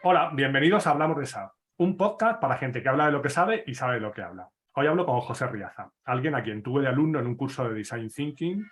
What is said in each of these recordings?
Hola, bienvenidos a Hablamos de SAP, un podcast para gente que habla de lo que sabe y sabe de lo que habla. Hoy hablo con José Riaza, alguien a quien tuve de alumno en un curso de Design Thinking.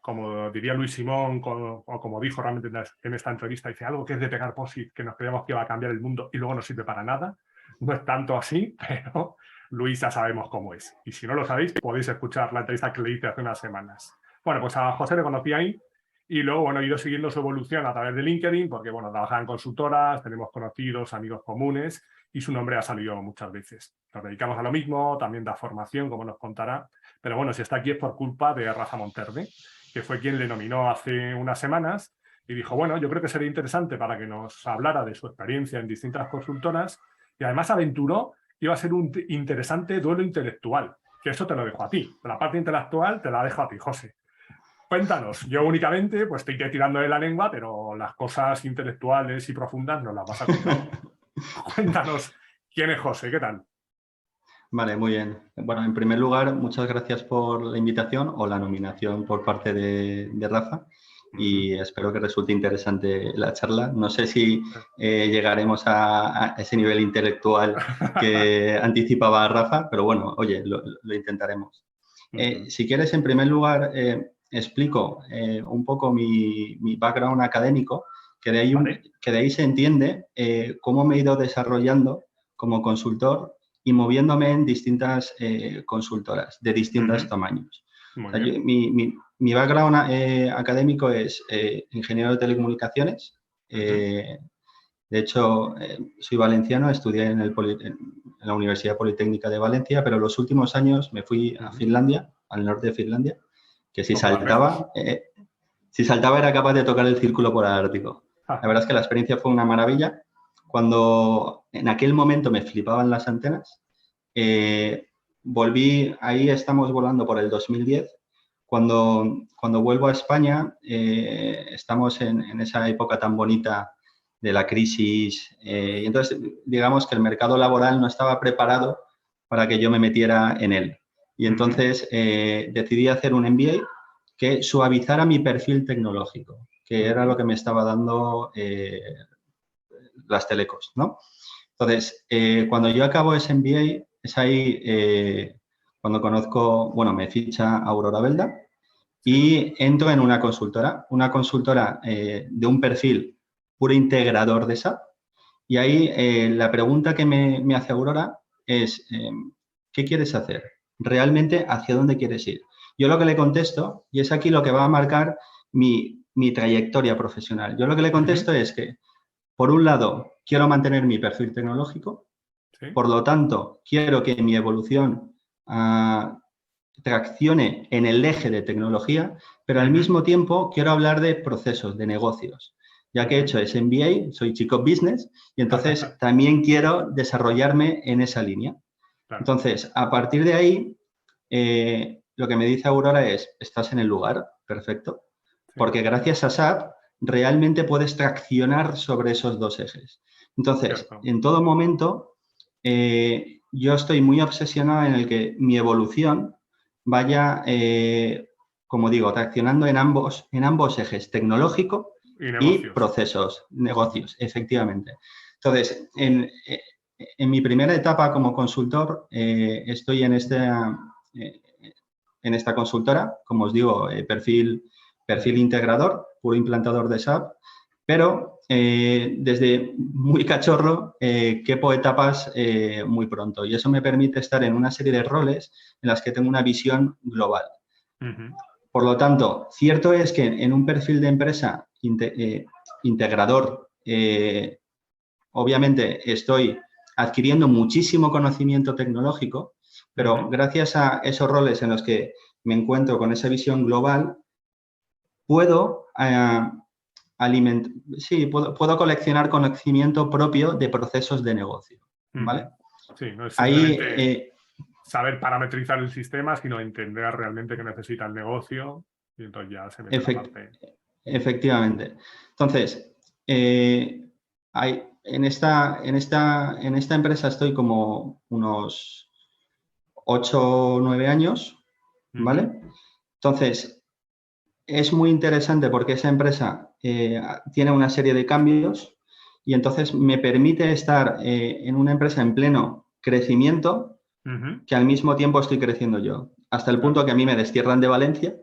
Como diría Luis Simón, o como dijo realmente en esta entrevista, dice algo que es de pegar posit, que nos creemos que va a cambiar el mundo y luego no sirve para nada. No es tanto así, pero Luis ya sabemos cómo es. Y si no lo sabéis, podéis escuchar la entrevista que le hice hace unas semanas. Bueno, pues a José le conocí ahí y luego, bueno, he ido siguiendo su evolución a través de LinkedIn, porque, bueno, trabajaba en consultoras, tenemos conocidos, amigos comunes, y su nombre ha salido muchas veces. Nos dedicamos a lo mismo, también da formación, como nos contará. Pero bueno, si está aquí es por culpa de Rafa Monterde, que fue quien le nominó hace unas semanas y dijo, bueno, yo creo que sería interesante para que nos hablara de su experiencia en distintas consultoras y además aventuró que iba a ser un interesante duelo intelectual, que eso te lo dejo a ti. La parte intelectual te la dejo a ti, José. Cuéntanos, yo únicamente pues te iré tirando de la lengua, pero las cosas intelectuales y profundas nos las vas a contar tú. Cuéntanos, ¿quién es José? ¿Qué tal? Vale, muy bien. Bueno, en primer lugar, muchas gracias por la invitación o la nominación por parte de Rafa y espero que resulte interesante la charla. No sé si llegaremos a ese nivel intelectual que anticipaba Rafa, pero bueno, oye, lo intentaremos. Si quieres, en primer lugar, explico un poco mi background académico, Vale. que de ahí se entiende cómo me he ido desarrollando como consultor y moviéndome en distintas consultoras de distintos tamaños. Muy O sea, bien. mi background académico es ingeniero de telecomunicaciones. De hecho, soy valenciano, estudié en la Universidad Politécnica de Valencia, pero los últimos años me fui a Finlandia, al norte de Finlandia, que No por las lejos. si saltaba era capaz de tocar el círculo polar ártico. La verdad Ajá. es que la experiencia fue una maravilla. Cuando en aquel momento me flipaban las antenas, volví, ahí estamos volando por el 2010. Cuando vuelvo a España, estamos en esa época tan bonita de la crisis. Y entonces, digamos que el mercado laboral no estaba preparado para que yo me metiera en él. Y entonces decidí hacer un MBA que suavizara mi perfil tecnológico, que era lo que me estaba dando las telecos, ¿no? Entonces, cuando yo acabo ese MBA, es ahí cuando conozco, bueno, me ficha Aurora Belda Sí. y entro en una consultora de un perfil puro integrador de SAP. Y ahí la pregunta que me hace Aurora es, ¿qué quieres hacer? ¿Realmente hacia dónde quieres ir? Yo lo que le contesto, y es aquí lo que va a marcar mi trayectoria profesional, yo lo que le contesto es que, por un lado, quiero mantener mi perfil tecnológico, Sí. por lo tanto, quiero que mi evolución traccione en el eje de tecnología, pero al mismo tiempo quiero hablar de procesos, de negocios. Ya que he hecho ese MBA, soy chico business y entonces también quiero desarrollarme en esa línea. Claro. Entonces, a partir de ahí, lo que me dice Aurora es, estás en el lugar, perfecto, Sí. porque gracias a SAP realmente puedes traccionar sobre esos dos ejes. Entonces, Cierto. en todo momento, yo estoy muy obsesionado en el que mi evolución vaya, como digo, traccionando en ambos ejes, tecnológico Y y negocios. procesos, negocios, efectivamente. Entonces, en mi primera etapa como consultor, estoy en esta consultora, como os digo, perfil integrador, puro implantador de SAP, pero desde muy cachorro quepo etapas muy pronto y eso me permite estar en una serie de roles en las que tengo una visión global. Por lo tanto, cierto es que en un perfil de empresa integrador, obviamente estoy adquiriendo muchísimo conocimiento tecnológico, pero gracias a esos roles en los que me encuentro con esa visión global, puedo puedo coleccionar conocimiento propio de procesos de negocio, ¿vale? Sí, no es simplemente Ahí, saber parametrizar el sistema, sino entender realmente qué necesita el negocio y entonces ya se mete la parte. efectivamente. Entonces, en esta empresa estoy como unos 8 o 9 años, ¿vale? Entonces, es muy interesante porque esa empresa tiene una serie de cambios y entonces me permite estar en una empresa en pleno crecimiento que al mismo tiempo estoy creciendo yo, hasta el punto que a mí me destierran de Valencia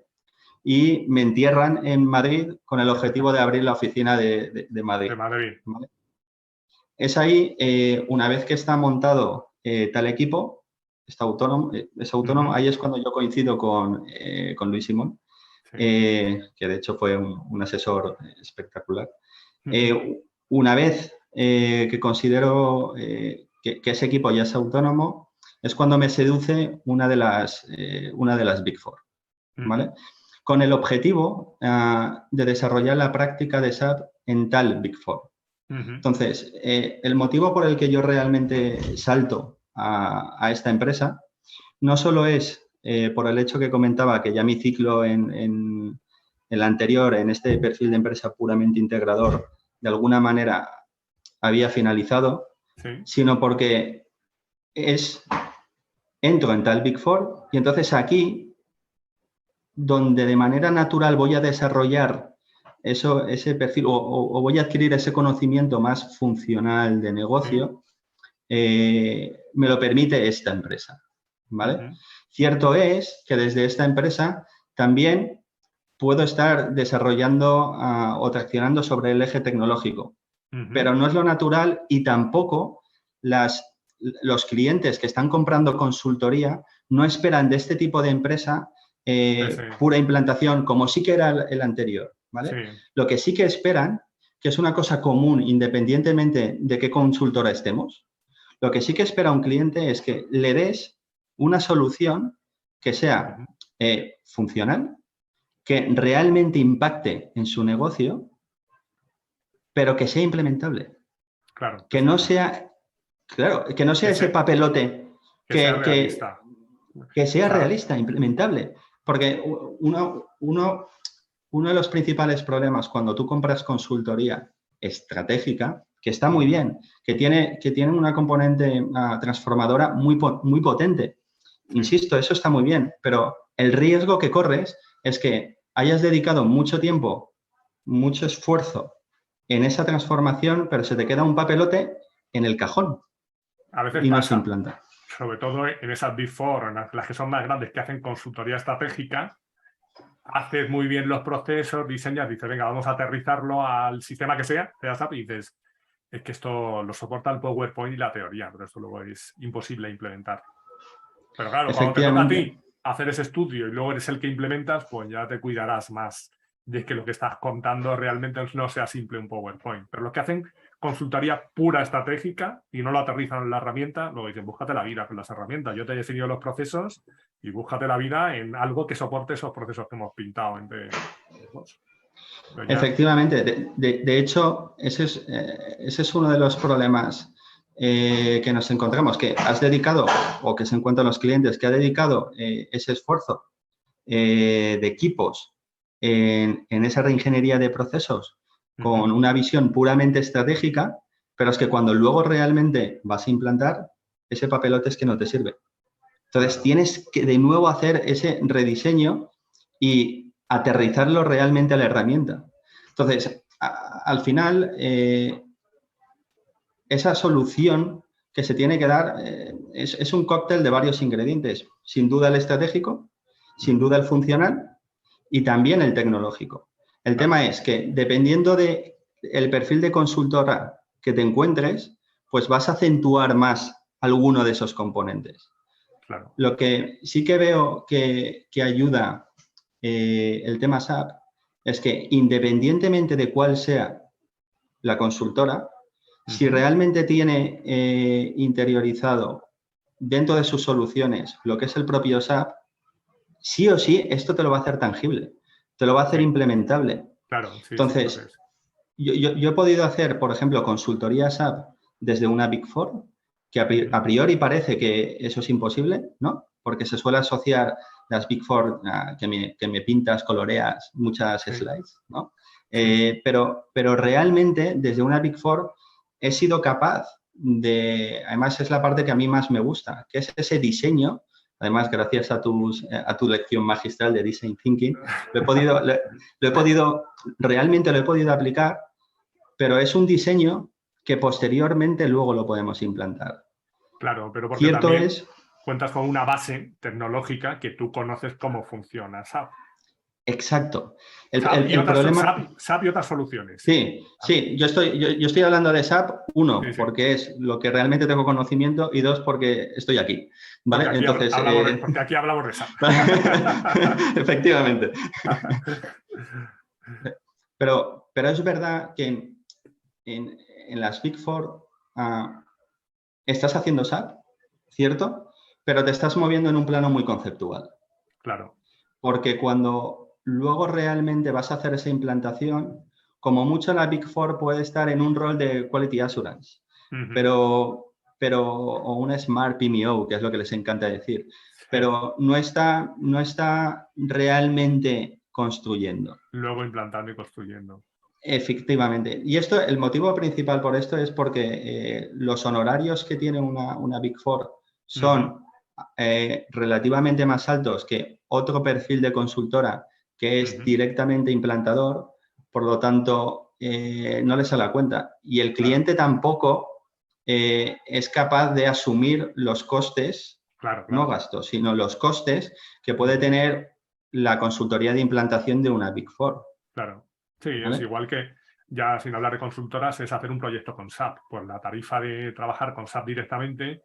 y me entierran en Madrid con el objetivo de abrir la oficina de Madrid. De Madrid. ¿Vale? Es ahí, una vez que está montado tal equipo, es autónomo, ahí es cuando yo coincido con Luis Simón, que de hecho fue un asesor espectacular. Una vez que considero que ese equipo ya es autónomo, es cuando me seduce una de las Big Four, ¿vale? Con el objetivo de desarrollar la práctica de SAP en tal Big Four. Entonces, el motivo por el que yo realmente salto a esta empresa no solo es por el hecho que comentaba que ya mi ciclo en el anterior, en este perfil de empresa puramente integrador, de alguna manera había finalizado, sino porque entro en tal Big Four y entonces aquí, donde de manera natural voy a desarrollar ese perfil o voy a adquirir ese conocimiento más funcional de negocio, me lo permite esta empresa, ¿vale? Cierto es que desde esta empresa también puedo estar desarrollando o traccionando sobre el eje tecnológico, pero no es lo natural y tampoco los clientes que están comprando consultoría no esperan de este tipo de empresa pura implantación, como sí que era el anterior, ¿vale? Lo que sí que esperan, que es una cosa común independientemente de qué consultora estemos, lo que sí que espera un cliente es que le des una solución que sea funcional, que realmente impacte en su negocio, pero que sea implementable. Claro. Que no sea ese papelote que sea realista. Que sea realista, implementable. Porque uno de los principales problemas cuando tú compras consultoría estratégica, que está muy bien, que tiene una componente transformadora muy potente. Insisto, eso está muy bien, pero el riesgo que corres es que hayas dedicado mucho tiempo, mucho esfuerzo en esa transformación, pero se te queda un papelote en el cajón. A veces y no pasa, se implanta. Sobre todo en esas Big Four, en las que son más grandes, que hacen consultoría estratégica, haces muy bien los procesos, diseñas, dices, venga, vamos a aterrizarlo al sistema que sea SAP, y dices, es que esto lo soporta el PowerPoint y la teoría, pero esto luego es imposible implementar. Pero claro, cuando te toca a ti hacer ese estudio y luego eres el que implementas, pues ya te cuidarás más de que lo que estás contando realmente no sea simple un PowerPoint. Pero los que hacen consultoría pura estratégica y no lo aterrizan en la herramienta, luego dicen, búscate la vida con las herramientas. Yo te he definido los procesos y búscate la vida en algo que soporte esos procesos que hemos pintado entre los dos. Efectivamente. De hecho, ese es uno de los problemas que nos encontramos, que has dedicado, o que se encuentran los clientes, que ha dedicado ese esfuerzo de equipos en esa reingeniería de procesos con una visión puramente estratégica, pero es que cuando luego realmente vas a implantar, ese papelote es que no te sirve. Entonces, tienes que de nuevo hacer ese rediseño y aterrizarlo realmente a la herramienta. Entonces, al final, esa solución que se tiene que dar es un cóctel de varios ingredientes. Sin duda el estratégico, sin duda el funcional y también el tecnológico. El tema es que dependiendo del perfil de consultora que te encuentres, pues vas a acentuar más alguno de esos componentes. Claro. Lo que sí que veo que ayuda el tema SAP es que independientemente de cuál sea la consultora, si realmente tiene interiorizado dentro de sus soluciones lo que es el propio SAP, sí o sí esto te lo va a hacer tangible, te lo va a hacer implementable. Claro, sí. Entonces, yo he podido hacer, por ejemplo, consultoría SAP desde una Big Four, que a priori parece que eso es imposible, ¿no? Porque se suele asociar las Big Four que me pintas, coloreas muchas slides, ¿no? Pero realmente desde una Big Four he sido capaz de, además es la parte que a mí más me gusta, que es ese diseño. Además, gracias a tu lección magistral de Design Thinking, realmente lo he podido aplicar, pero es un diseño que posteriormente luego lo podemos implantar. Claro, pero porque Cierto también es, cuentas con una base tecnológica que tú conoces cómo funciona SAP. exacto. SAP y El otras, problema... SAP y otras soluciones. Sí, sí, yo estoy hablando de SAP, Sí, uno, sí. porque es lo que realmente tengo conocimiento, y dos, porque estoy aquí, Porque ¿vale? aquí Entonces, porque aquí hablamos de SAP. efectivamente. Pero es verdad que en las Big Four estás haciendo SAP, ¿cierto? Pero te estás moviendo en un plano muy conceptual. Claro. Porque cuando luego realmente vas a hacer esa implantación, como mucho la Big Four puede estar en un rol de Quality Assurance, pero o un Smart PMO, que es lo que les encanta decir, pero no está realmente construyendo. Luego implantando y construyendo. Efectivamente. Y esto, el motivo principal por esto es porque los honorarios que tiene una Big Four son relativamente más altos que otro perfil de consultora que es directamente implantador, por lo tanto, no les sale a cuenta. Y el cliente tampoco es capaz de asumir los costes, no gastos, sino los costes que puede tener la consultoría de implantación de una Big Four. Claro. Sí, ¿Vale? es igual que, ya sin hablar de consultoras, es hacer un proyecto con SAP. Pues la tarifa de trabajar con SAP directamente,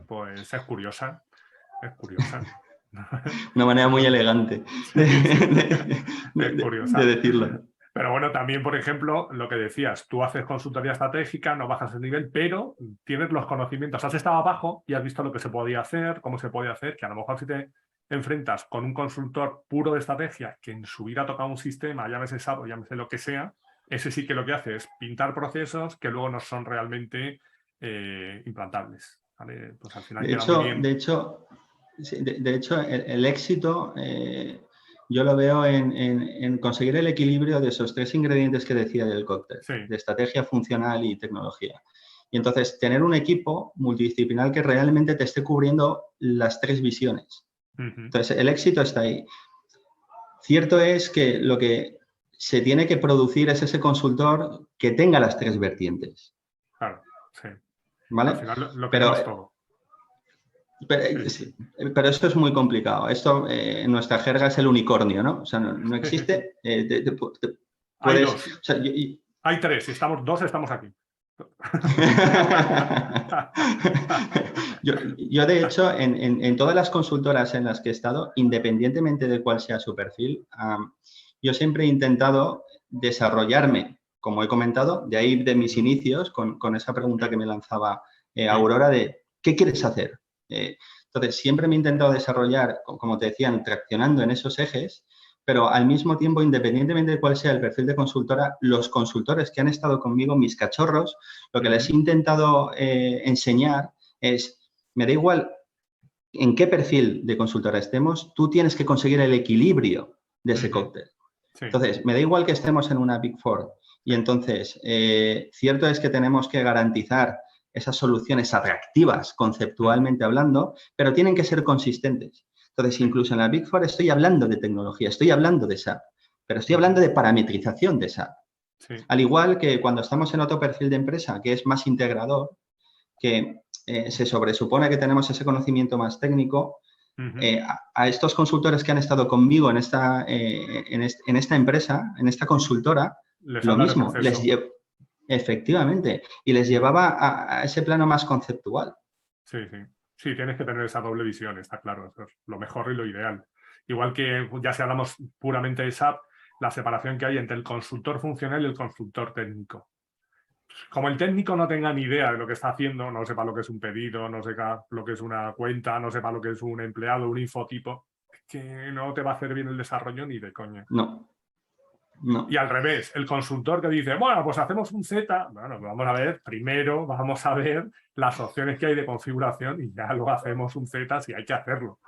pues es curiosa. Es curiosa. Una manera muy elegante Es de curiosa. decirlo. Pero bueno, también, por ejemplo, lo que decías, tú haces consultoría estratégica, no bajas el nivel, pero tienes los conocimientos. Has estado abajo y has visto lo que se podía hacer, cómo se podía hacer, que a lo mejor si te enfrentas con un consultor puro de estrategia que en su vida ha tocado un sistema, llámese SAP o llámese lo que sea, ese sí que lo que hace es pintar procesos que luego no son realmente implantables. ¿Vale? Pues al final queda muy bien. De hecho, el éxito yo lo veo en conseguir el equilibrio de esos tres ingredientes que decía del cóctel, Sí. de estrategia, funcional y tecnología. Y entonces, tener un equipo multidisciplinar que realmente te esté cubriendo las tres visiones. Entonces, el éxito está ahí. Cierto es que lo que se tiene que producir es ese consultor que tenga las tres vertientes. Claro, sí. ¿Vale? Al final lo Pero, queremos todo. pero esto es muy complicado. Esto en nuestra jerga es el unicornio, ¿no? O sea, no existe. Hay Puedes. dos. O sea, Hay tres. Si estamos dos, estamos aquí. yo, de hecho, en todas las consultoras en las que he estado, independientemente de cuál sea su perfil, yo siempre he intentado desarrollarme, como he comentado, de ahí de mis inicios, con esa pregunta que me lanzaba Aurora de ¿qué quieres hacer? Entonces, siempre me he intentado desarrollar, como te decían, traccionando en esos ejes, pero al mismo tiempo, independientemente de cuál sea el perfil de consultora, los consultores que han estado conmigo, mis cachorros, lo que les he intentado enseñar es, me da igual en qué perfil de consultora estemos, tú tienes que conseguir el equilibrio de ese cóctel. Sí. Entonces, me da igual que estemos en una Big Four. Y entonces, cierto es que tenemos que garantizar esas soluciones atractivas, conceptualmente hablando, pero tienen que ser consistentes. Entonces, incluso en la Big Four estoy hablando de tecnología, estoy hablando de SAP, pero estoy hablando de parametrización de SAP. Sí. Al igual que cuando estamos en otro perfil de empresa que es más integrador, que se sobresupone que tenemos ese conocimiento más técnico, a estos consultores que han estado conmigo en esta empresa, en esta consultora, Les lo habla de mismo, proceso. efectivamente, y les llevaba a ese plano más conceptual. Sí, sí. Sí, tienes que tener esa doble visión, está claro. Eso es lo mejor y lo ideal. Igual que ya si hablamos puramente de SAP, la separación que hay entre el consultor funcional y el consultor técnico. Como el técnico no tenga ni idea de lo que está haciendo, no sepa lo que es un pedido, no sepa lo que es una cuenta, no sepa lo que es un empleado, un infotipo, es que no te va a hacer bien el desarrollo ni de coña. No. Y al revés, el consultor que dice, bueno, pues hacemos un Z, bueno, vamos a ver, primero vamos a ver las opciones que hay de configuración y ya luego hacemos un Z si hay que hacerlo.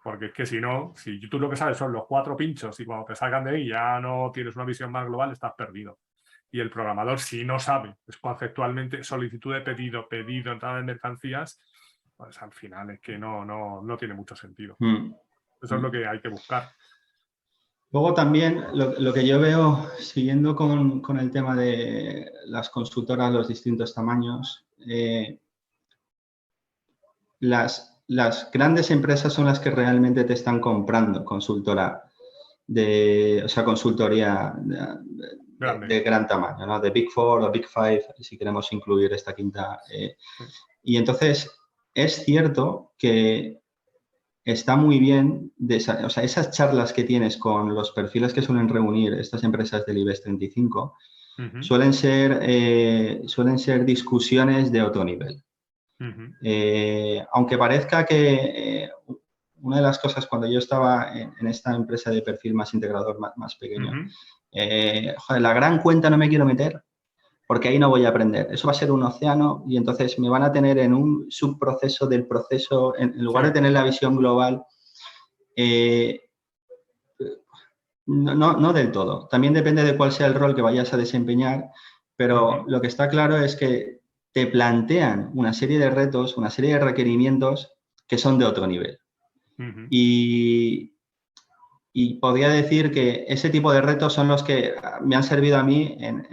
Porque es que si no, si tú lo que sabes son los 4 pinchos y cuando te salgan de ahí ya no tienes una visión más global, estás perdido. Y el programador, si no sabe, es conceptualmente solicitud de pedido, entrada de mercancías, pues al final es que no tiene mucho sentido. Eso es lo que hay que buscar. Luego también lo que yo veo, siguiendo con el tema de las consultoras, los distintos tamaños, las grandes empresas son las que realmente te están comprando consultoría de gran tamaño, ¿no? De Big Four o Big Five, si queremos incluir esta quinta. Y entonces es cierto que está muy bien, esas charlas que tienes con los perfiles que suelen reunir estas empresas del IBEX 35 suelen ser discusiones de otro nivel. Aunque parezca que una de las cosas cuando yo estaba en esta empresa de perfil más integrador, más pequeño, joder, la gran cuenta no me quiero meter porque ahí no voy a aprender. Eso va a ser un océano y entonces me van a tener en un subproceso del proceso, en lugar de tener la visión global. No del todo. También depende de cuál sea el rol que vayas a desempeñar, pero lo que está claro es que te plantean una serie de retos, una serie de requerimientos que son de otro nivel. Y podría decir que ese tipo de retos son los que me han servido a mí en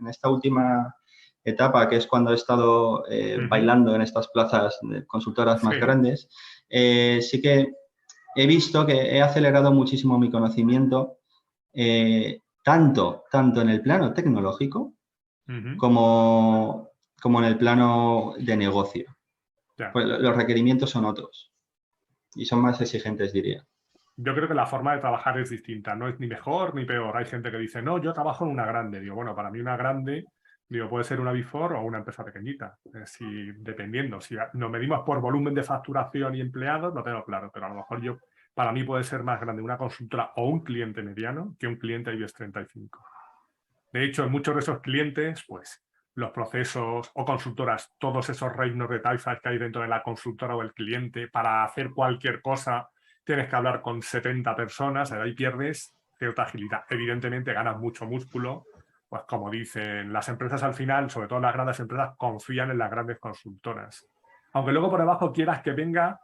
esta última etapa, que es cuando he estado bailando en estas plazas de consultoras más grandes. Sí que he visto que he acelerado muchísimo mi conocimiento, tanto en el plano tecnológico como en el plano de negocio. Pues los requerimientos son otros y son más exigentes, diría. Yo creo que la forma de trabajar es distinta, no es ni mejor ni peor. Hay gente que dice, no, yo trabajo en una grande. Digo, bueno, para mí una grande, puede ser una Big Four o una empresa pequeñita. Dependiendo, si nos medimos por volumen de facturación y empleados, lo tengo claro, pero a lo mejor para mí puede ser más grande una consultora o un cliente mediano que un cliente IBEX 35. De hecho, en muchos de esos clientes, pues, los procesos o consultoras, todos esos reinos de taifas que hay dentro de la consultora o el cliente, para hacer cualquier cosa, tienes que hablar con 70 personas, ahí pierdes cierta agilidad. Evidentemente ganas mucho músculo, pues como dicen, las empresas al final, sobre todo las grandes empresas, confían en las grandes consultoras. Aunque luego por debajo quieras que venga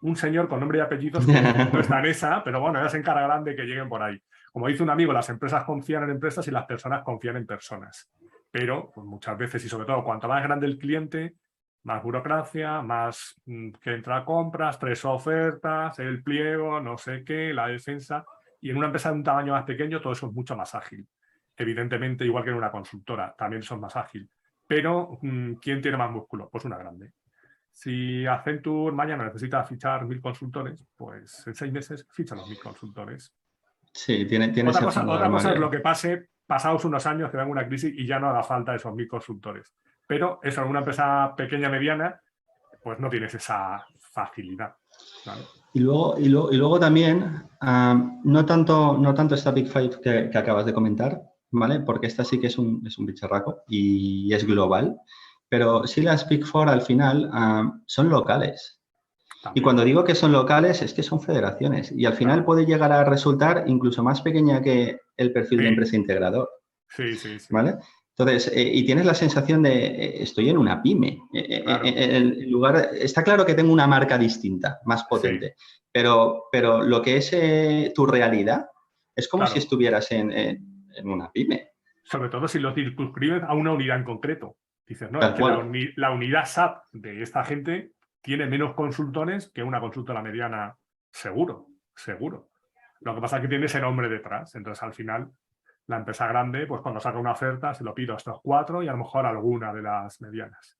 un señor con nombre y apellidos que no está en esa, pero bueno, ya se encargarán de que lleguen por ahí. Como dice un amigo, las empresas confían en empresas y las personas confían en personas. Pero pues, muchas veces, y sobre todo cuanto más grande el cliente, más burocracia, más que entra a compras, 3 ofertas, el pliego, no sé qué, la defensa. Y en una empresa de un tamaño más pequeño todo eso es mucho más ágil. Evidentemente, igual que en una consultora, también son más ágil. Pero, ¿quién tiene más músculo? Pues una grande. Si Accenture mañana necesita fichar 1000 consultores, pues en 6 meses ficha los 1000 consultores. Sí, tiene ese fondo otra cosa es lo que pase pasados unos años que venga una crisis y ya no haga falta esos 1000 consultores. Pero eso en una empresa pequeña, mediana, pues no tienes esa facilidad. ¿Vale? Y luego también, no tanto esta Big Five que acabas de comentar, ¿vale? Porque esta sí que es un bicharraco y es global, pero sí las Big Four al final son locales. También. Y cuando digo que son locales es que son federaciones y al final puede llegar a resultar incluso más pequeña que el perfil de empresa integrador. Sí. ¿Vale? Entonces, y tienes la sensación de estoy en una pyme. Claro. En lugar, está claro que tengo una marca distinta, más potente, pero lo que es tu realidad es como si estuvieras en una pyme. Sobre todo si lo circunscribes a una unidad en concreto. Dices, no, es que la unidad SAP de esta gente tiene menos consultores que una consultora mediana, seguro. Lo que pasa es que tiene ese nombre detrás. Entonces, al final, la empresa grande, pues cuando saca una oferta, se lo pido a estos 4 y a lo mejor alguna de las medianas.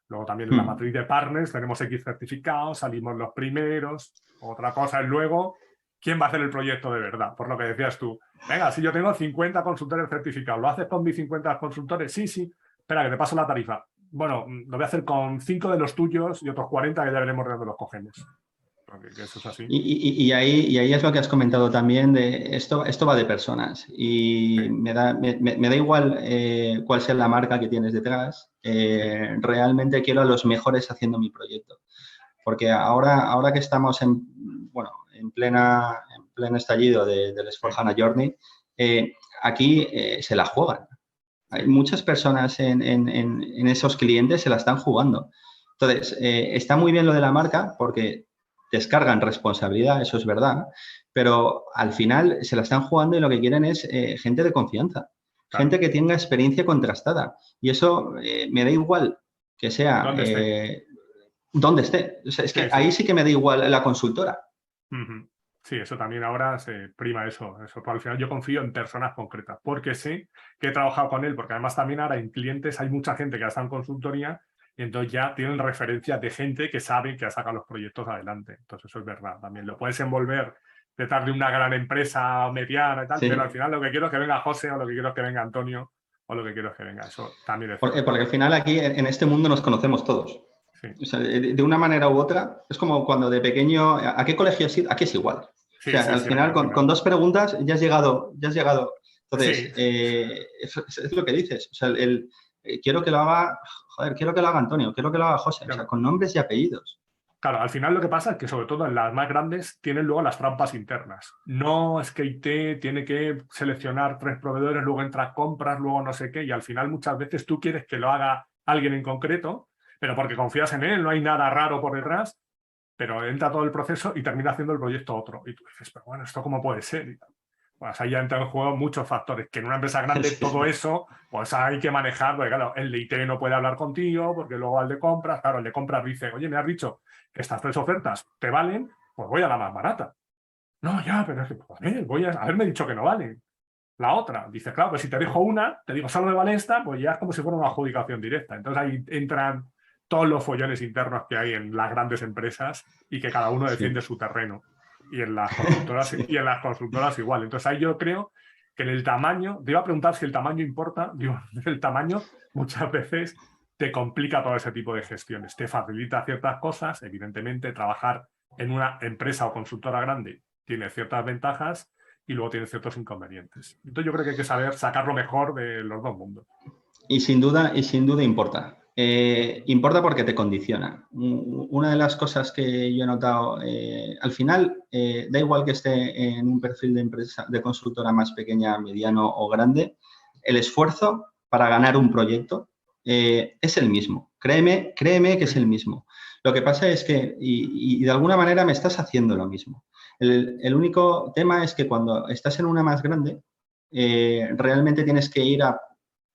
Luego también en la matriz de partners tenemos X certificados, salimos los primeros. Otra cosa es luego quién va a hacer el proyecto de verdad. Por lo que decías tú, venga, si yo tengo 50 consultores certificados, ¿lo haces con mis 50 consultores? Sí. Espera, que te paso la tarifa. Bueno, lo voy a hacer con 5 de los tuyos y otros 40 que ya veremos de dónde los cogemos. Que eso es así. Y ahí es lo que has comentado también, de esto va de personas y me da igual cuál sea la marca que tienes detrás, realmente quiero a los mejores haciendo mi proyecto, porque ahora que estamos en pleno estallido del S/4HANA Journey, aquí se la juegan. Hay muchas personas en esos clientes se la están jugando. Entonces, está muy bien lo de la marca porque descargan responsabilidad, eso es verdad, pero al final se la están jugando y lo que quieren es gente de confianza, Claro. gente que tenga experiencia contrastada. Y eso me da igual que sea ¿Dónde esté? donde esté. O sea, es que Sí, sí. ahí sí que me da igual la consultora. Ujú. Sí, eso también ahora se prima eso. Pero al final yo confío en personas concretas, porque sé que he trabajado con él, porque además también ahora en clientes hay mucha gente que ha estado en consultoría y entonces ya tienen referencias de gente que sabe que ha sacado los proyectos adelante. Entonces eso es verdad. También lo puedes envolver detrás de una gran empresa mediana y tal, pero al Sí. final lo que quiero es que venga José o lo que quiero es que venga Antonio o lo que quiero es que venga. Eso también es cierto. Porque al final aquí en este mundo nos conocemos todos. Sí, O sea, de una manera u otra, es como cuando de pequeño, ¿a qué colegio has ido? Aquí es igual. O sí, sea, sí, al sí, aquí final, al con final. dos preguntas ya has llegado, ya has llegado. Entonces, Sí, es lo que dices. O sea, quiero que lo haga, joder, quiero que lo haga Antonio, quiero que lo haga José. O sea, claro. con nombres y apellidos. Claro, al final lo que pasa es que sobre todo en las más grandes tienen luego las trampas internas. No es que IT tiene que seleccionar 3 proveedores, luego entra compras, luego no sé qué, y al final muchas veces tú quieres que lo haga alguien en concreto, pero porque confías en él, no hay nada raro por detrás, pero entra todo el proceso y termina haciendo el proyecto otro. Y tú dices, pero bueno, ¿esto cómo puede ser? Y tal. Pues ahí ya entran en juego muchos factores, que en una empresa grande todo Sí, eso, pues hay que manejar, porque claro, el de IT no puede hablar contigo, porque luego al de compras, claro, el de compras dice, oye, me has dicho que estas 3 ofertas te valen, pues voy a la más barata. No, ya, pero es que, pues, voy a haberme dicho que no valen. La otra, dice, claro, pues si te dejo una, te digo, solo me vale esta, pues ya es como si fuera una adjudicación directa. Entonces ahí entran todos los follones internos que hay en las grandes empresas y que cada uno defiende sí, su terreno. Y en las consultoras, y sí. en las consultoras igual. Entonces ahí yo creo que en el tamaño, te iba a preguntar si el tamaño importa, digo, el tamaño muchas veces te complica todo ese tipo de gestiones, te facilita ciertas cosas, evidentemente trabajar en una empresa o consultora grande tiene ciertas ventajas y luego tiene ciertos inconvenientes. Entonces yo creo que hay que saber sacar lo mejor de los dos mundos. Y sin duda importa. Importa porque te condiciona. Una de las cosas que yo he notado, al final, da igual que esté en un perfil de empresa, de consultora más pequeña, mediano o grande, el esfuerzo para ganar un proyecto es el mismo. Créeme que es el mismo. Lo que pasa es que, y de alguna manera me estás haciendo lo mismo. El único tema es que cuando estás en una más grande, realmente tienes que ir a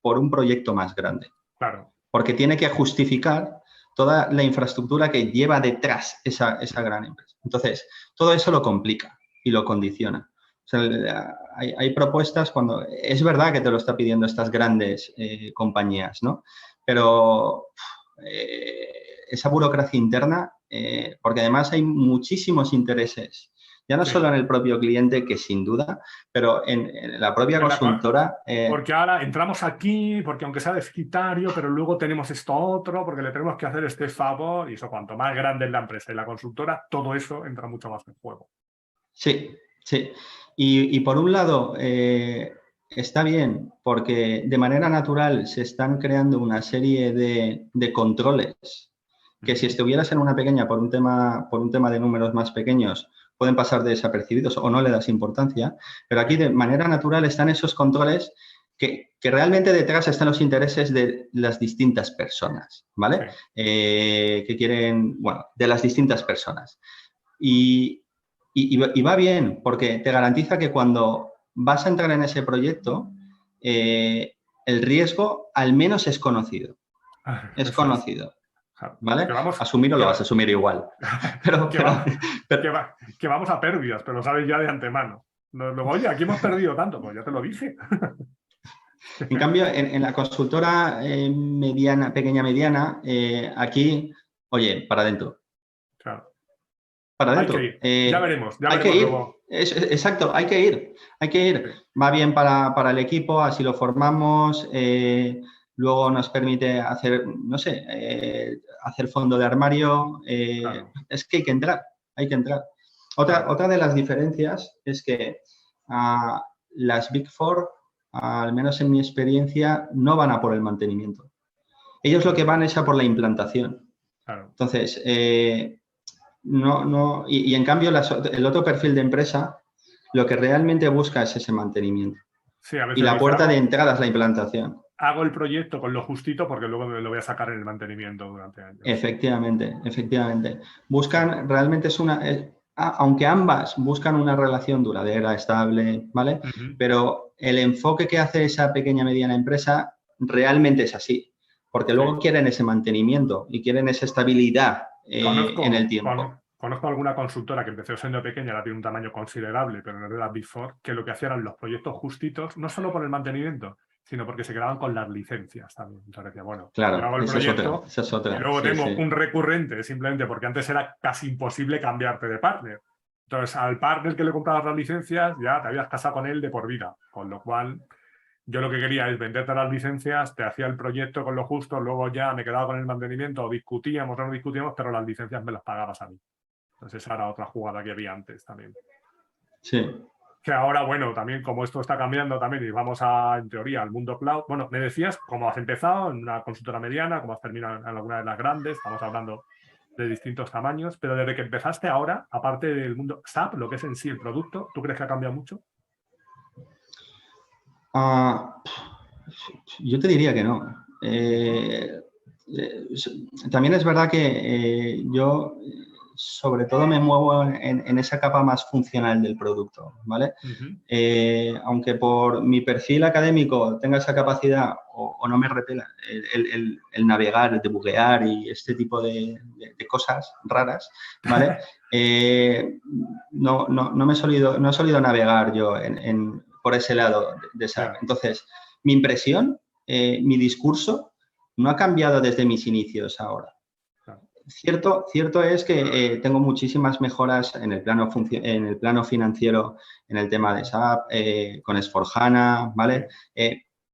por un proyecto más grande, Claro. porque tiene que justificar toda la infraestructura que lleva detrás esa gran empresa. Entonces, todo eso lo complica y lo condiciona. O sea, hay propuestas cuando es verdad que te lo está pidiendo estas grandes compañías, ¿no? Pero esa burocracia interna, porque además hay muchísimos intereses, ya no Sí. solo en el propio cliente, que sin duda, pero en la propia consultora. Porque ahora entramos aquí, porque aunque sea deficitario, pero luego tenemos esto otro, porque le tenemos que hacer este favor, y eso cuanto más grande es la empresa y la consultora, todo eso entra mucho más en juego. Sí, sí. Y por un lado, está bien porque de manera natural se están creando una serie de controles que si estuvieras en una pequeña por un tema de números más pequeños pueden pasar desapercibidos o no le das importancia, pero aquí de manera natural están esos controles que realmente detrás están los intereses de las distintas personas, ¿vale? Sí. Que quieren, bueno, de las distintas personas. Y, y va bien, porque te garantiza que cuando vas a entrar en ese proyecto, el riesgo al menos es conocido. Es Eso es. conocido, Que ¿vale? vamos, Asumirlo que, lo vas a asumir igual. Pero, que, pero, va, pero que vamos a pérdidas, pero lo sabes ya de antemano. Luego, oye, aquí hemos perdido tanto, pues ya te lo dije. en cambio, en la consultora mediana, pequeña, mediana, aquí, oye, para adentro. Claro. Para Hay que adentro. ir. Ya Hay que veremos ir. luego. Exacto, hay que ir. Hay que Sí, ir. Va bien para el equipo, así lo formamos. Luego nos permite hacer, no sé, hacer fondo de armario. claro. Es que hay que entrar. Hay que entrar. Claro. Otra de las diferencias es que las Big Four, al menos en mi experiencia, no van a por el mantenimiento. Ellos lo que van es a por la implantación. Claro. Entonces, y en cambio el otro perfil de empresa lo que realmente busca es ese mantenimiento. Sí, a Y veces la dice, puerta de entrada es la implantación. hago el proyecto con lo justito porque luego me lo voy a sacar en el mantenimiento durante años. Efectivamente, efectivamente. Sí, Buscan, realmente aunque ambas buscan una relación duradera, estable, ¿vale? Pero el enfoque que hace esa pequeña mediana empresa realmente es así, porque luego quieren ese mantenimiento y quieren esa estabilidad en el tiempo. Conozco alguna consultora que empezó siendo pequeña, ahora tiene un tamaño considerable, pero no es de las Big Four, que lo que hacían eran los proyectos justitos, no solo por el mantenimiento, sino porque se quedaban con las licencias también. Entonces decía, bueno, yo Claro, hago el proyecto esa es otra. y luego Sí, tengo sí. un recurrente, simplemente porque antes era casi imposible cambiarte de partner. Entonces, al partner que le comprabas las licencias, ya te habías casado con él de por vida, con lo cual yo lo que quería es venderte las licencias, te hacía el proyecto con lo justo, luego ya me quedaba con el mantenimiento, o discutíamos o no discutíamos, pero las licencias me las pagabas a mí. Entonces esa era otra jugada que había antes también. Sí. Que ahora, bueno, también como esto está cambiando también y vamos en teoría, al mundo cloud. Bueno, me decías cómo has empezado en una consultora mediana, cómo has terminado en alguna de las grandes, estamos hablando de distintos tamaños, pero desde que empezaste ahora, aparte del mundo SAP, lo que es en sí el producto, ¿tú crees que ha cambiado mucho? Yo te diría que no. También es verdad que yo sobre todo me muevo en esa capa más funcional del producto, ¿vale? Aunque por mi perfil académico tenga esa capacidad o no me repela el navegar, el debuguear y este tipo de cosas raras, ¿vale? No he solido navegar yo por ese lado de SAP. Yeah. Entonces, mi impresión, mi discurso, no ha cambiado desde mis inicios ahora. Cierto es que tengo muchísimas mejoras en el plano financiero, en el tema de SAP, con S/4HANA, ¿vale?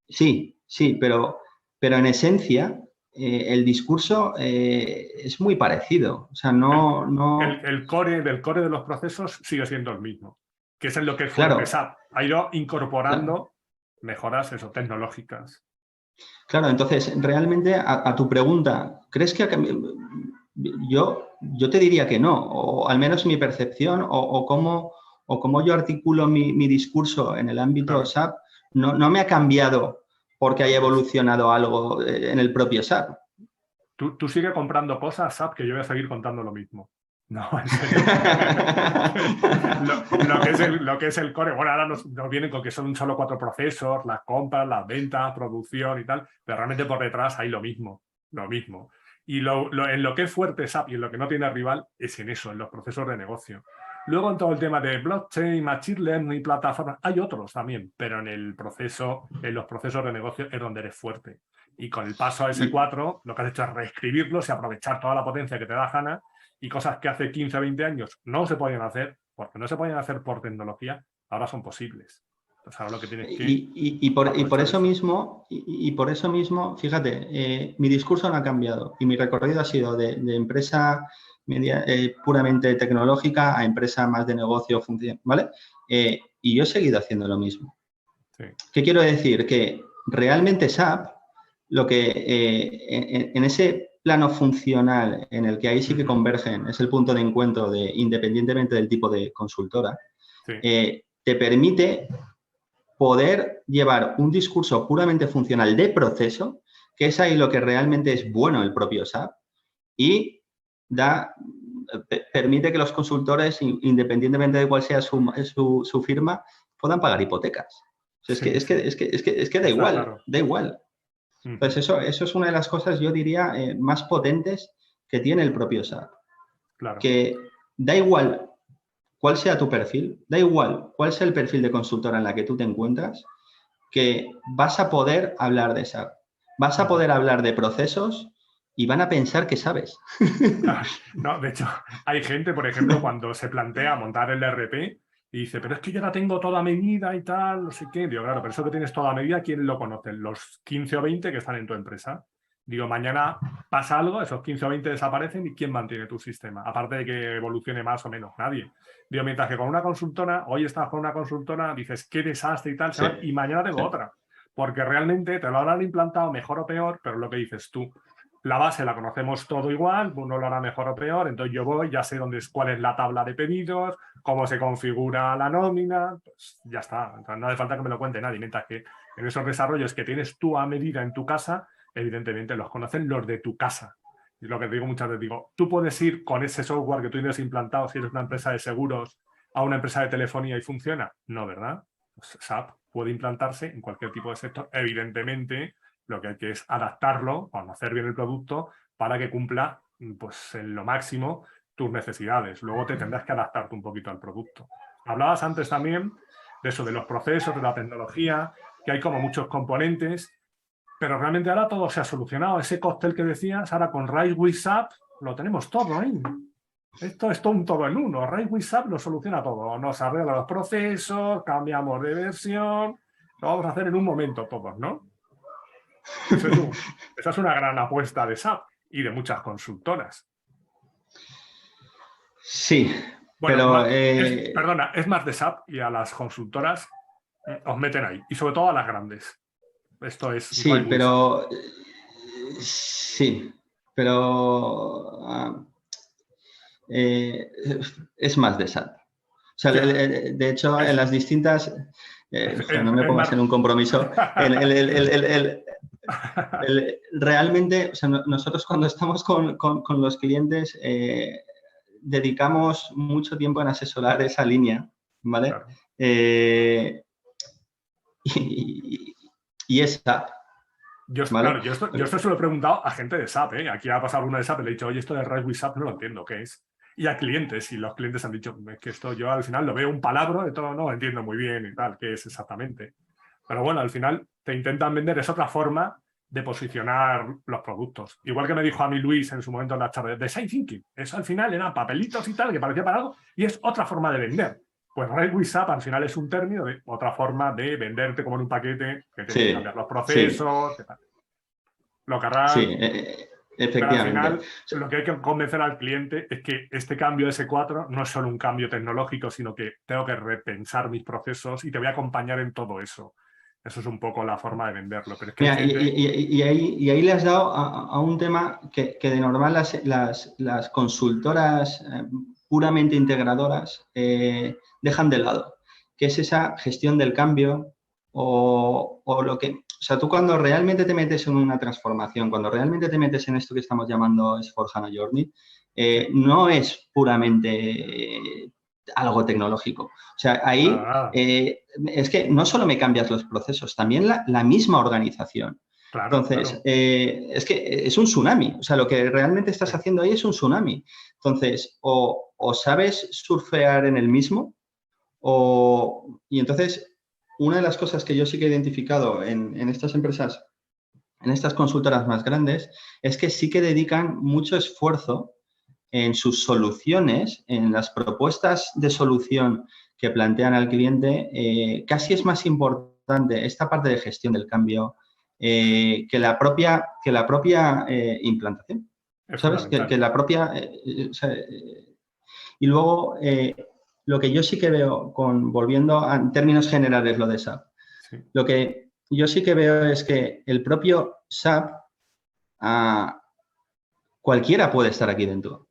Sí, pero en esencia el discurso es muy parecido. O sea, El core de los procesos sigue siendo el mismo, que es en lo que es fuerte Claro, SAP. Ha ido incorporando mejoras tecnológicas. Claro, entonces, realmente a tu pregunta, ¿crees que ha cambiado? Yo te diría que no, o al menos mi percepción o cómo yo articulo mi discurso en el ámbito SAP no me ha cambiado porque haya evolucionado algo en el propio SAP. Tú sigue comprando cosas, SAP, que yo voy a seguir contando lo mismo. No, en serio. lo que es el core. Bueno, ahora nos vienen con que son solo 4 procesos, las compras, las ventas, producción y tal, pero realmente por detrás hay lo mismo. Lo mismo. Y en lo que es fuerte SAP y en lo que no tiene rival es en eso, en los procesos de negocio. Luego en todo el tema de blockchain, machine learning, plataformas, hay otros también, pero en los procesos de negocio es donde eres fuerte. Y con el paso a S4, lo que has hecho es reescribirlos y aprovechar toda la potencia que te da HANA y cosas que hace 15 o 20 años no se podían hacer, porque no se podían hacer por tecnología, ahora son posibles. Entonces ahora lo que tienes que... Y por eso mismo, fíjate, mi discurso no ha cambiado y mi recorrido ha sido de empresa puramente tecnológica a empresa más de negocio, ¿vale? Y yo he seguido haciendo lo mismo. Sí. ¿Qué quiero decir? Que realmente SAP, lo que en ese plano funcional en el que ahí sí que convergen, es el punto de encuentro independientemente del tipo de consultora, te permite poder llevar un discurso puramente funcional de proceso, que es ahí lo que realmente es bueno el propio SAP, y permite que los consultores, independientemente de cuál sea su firma, puedan pagar hipotecas. Es que da igual, claro. Da igual. Entonces, eso es una de las cosas, yo diría, más potentes que tiene el propio SAP. Claro. Que da igual cuál sea tu perfil, da igual cuál sea el perfil de consultora en la que tú te encuentras, que vas a poder hablar de SAP. Vas a poder hablar de procesos y van a pensar que sabes. No, de hecho, hay gente, por ejemplo, cuando se plantea montar el ERP y dice, pero es que yo la tengo toda medida y tal, no sé qué. Digo, claro, pero eso que tienes toda medida, ¿quién lo conoce? Los 15 o 20 que están en tu empresa. Digo, mañana pasa algo, esos 15 o 20 desaparecen y ¿quién mantiene tu sistema? Aparte de que evolucione más o menos, nadie. Digo, mientras que con una consultora, hoy estás con una consultora, dices, qué desastre y tal, y mañana tengo otra. Porque realmente te lo habrán implantado mejor o peor, pero lo que dices tú, la base la conocemos todo igual, uno lo hará mejor o peor, entonces yo voy, ya sé cuál es la tabla de pedidos, cómo se configura la nómina, pues ya está. Entonces no hace falta que me lo cuente nadie, mientras que en esos desarrollos que tienes tú a medida en tu casa, evidentemente los conocen los de tu casa. Y lo que te digo muchas veces, digo, tú puedes ir con ese software que tú tienes implantado si eres una empresa de seguros a una empresa de telefonía y funciona. No, ¿verdad? Pues SAP puede implantarse en cualquier tipo de sector. Evidentemente, lo que hay que es adaptarlo, conocer bien el producto para que cumpla pues, en lo máximo tus necesidades. Luego te tendrás que adaptarte un poquito al producto. Hablabas antes también de eso, de los procesos, de la tecnología, que hay como muchos componentes, pero realmente ahora todo se ha solucionado. Ese cóctel que decías, ahora con Rise with SAP lo tenemos todo ahí. Esto es todo un todo en uno. Rise with SAP lo soluciona todo. Nos arregla los procesos, cambiamos de versión, lo vamos a hacer en un momento todos, ¿no? Esa es una gran apuesta de SAP y de muchas consultoras. Sí, bueno, pero... perdona, es más de SAP y a las consultoras os meten ahí. Y sobre todo a las grandes. Esto es sí, pero... Sí, pero... es más de SAP. O sea, de hecho, en las distintas... no me pongas en un compromiso. Realmente, o sea, nosotros cuando estamos con los clientes dedicamos mucho tiempo en asesorar esa línea, ¿vale? Claro. Y es SAP. ¿Vale? Claro, yo esto se lo he preguntado a gente de SAP, ¿eh? Aquí ha pasado uno de SAP y le he dicho, oye, esto de Rise with SAP no lo entiendo, ¿qué es? Y a clientes, y los clientes han dicho, es que esto yo al final lo veo un palabra, de todo no lo entiendo muy bien y tal, ¿qué es exactamente? Pero bueno, al final te intentan vender, es otra forma de posicionar los productos. Igual que me dijo a mí Luis en su momento en la charla de Design Thinking, eso al final eran papelitos y tal, que parecía para algo, y es otra forma de vender. Pues Rise with SAP al final es un término de otra forma de venderte como en un paquete, que tienes que cambiar los procesos, sí. Lo querrán. Sí, Pero al efectivamente. final, lo que hay que convencer al cliente es que este cambio de S4 no es solo un cambio tecnológico, sino que tengo que repensar mis procesos y te voy a acompañar en todo eso. Eso es un poco la forma de venderlo. Pero es que Mira, hay gente... y ahí le has dado a un tema que de normal las consultoras puramente integradoras dejan de lado, que es esa gestión del cambio o lo que... O sea, tú cuando realmente te metes en una transformación, cuando realmente te metes en esto que estamos llamando S/4HANA Journey, no es puramente algo tecnológico. O sea, ahí es que no solo me cambias los procesos, también la misma organización. Claro, Entonces, claro. es que es un tsunami. O sea, lo que realmente estás haciendo ahí es un tsunami. Entonces, o sabes surfear en el mismo, y entonces, una de las cosas que yo sí que he identificado en estas empresas, en estas consultoras más grandes, es que sí que dedican mucho esfuerzo en sus soluciones, en las propuestas de solución que plantean al cliente, casi es más importante esta parte de gestión del cambio que la propia implantación. ¿Sabes? Que la propia... y luego, lo que yo sí que veo, volviendo a en términos generales lo de SAP, lo que yo sí que veo es que el propio SAP, cualquiera puede estar aquí dentro.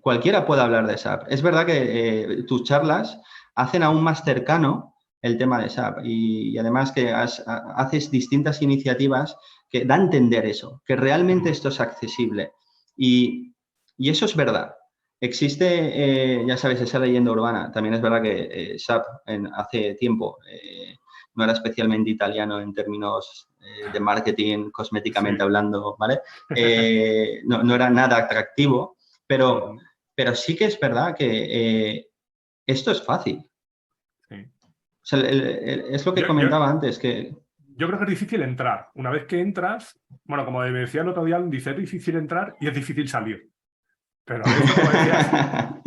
Cualquiera puede hablar de SAP. Es verdad que tus charlas hacen aún más cercano el tema de SAP y además que haces distintas iniciativas que dan a entender eso, que realmente esto es accesible. Y eso es verdad. Existe, ya sabes, esa leyenda urbana. También es verdad que SAP hace tiempo no era especialmente italiano en términos de marketing, cosméticamente hablando, ¿vale? No era nada atractivo. Pero sí que es verdad que esto es fácil. Sí. O sea, es lo que comentaba antes, que... Yo creo que es difícil entrar. Una vez que entras, bueno, como me decía el otro día, dice, es difícil entrar y es difícil salir. Pero eso, como decías,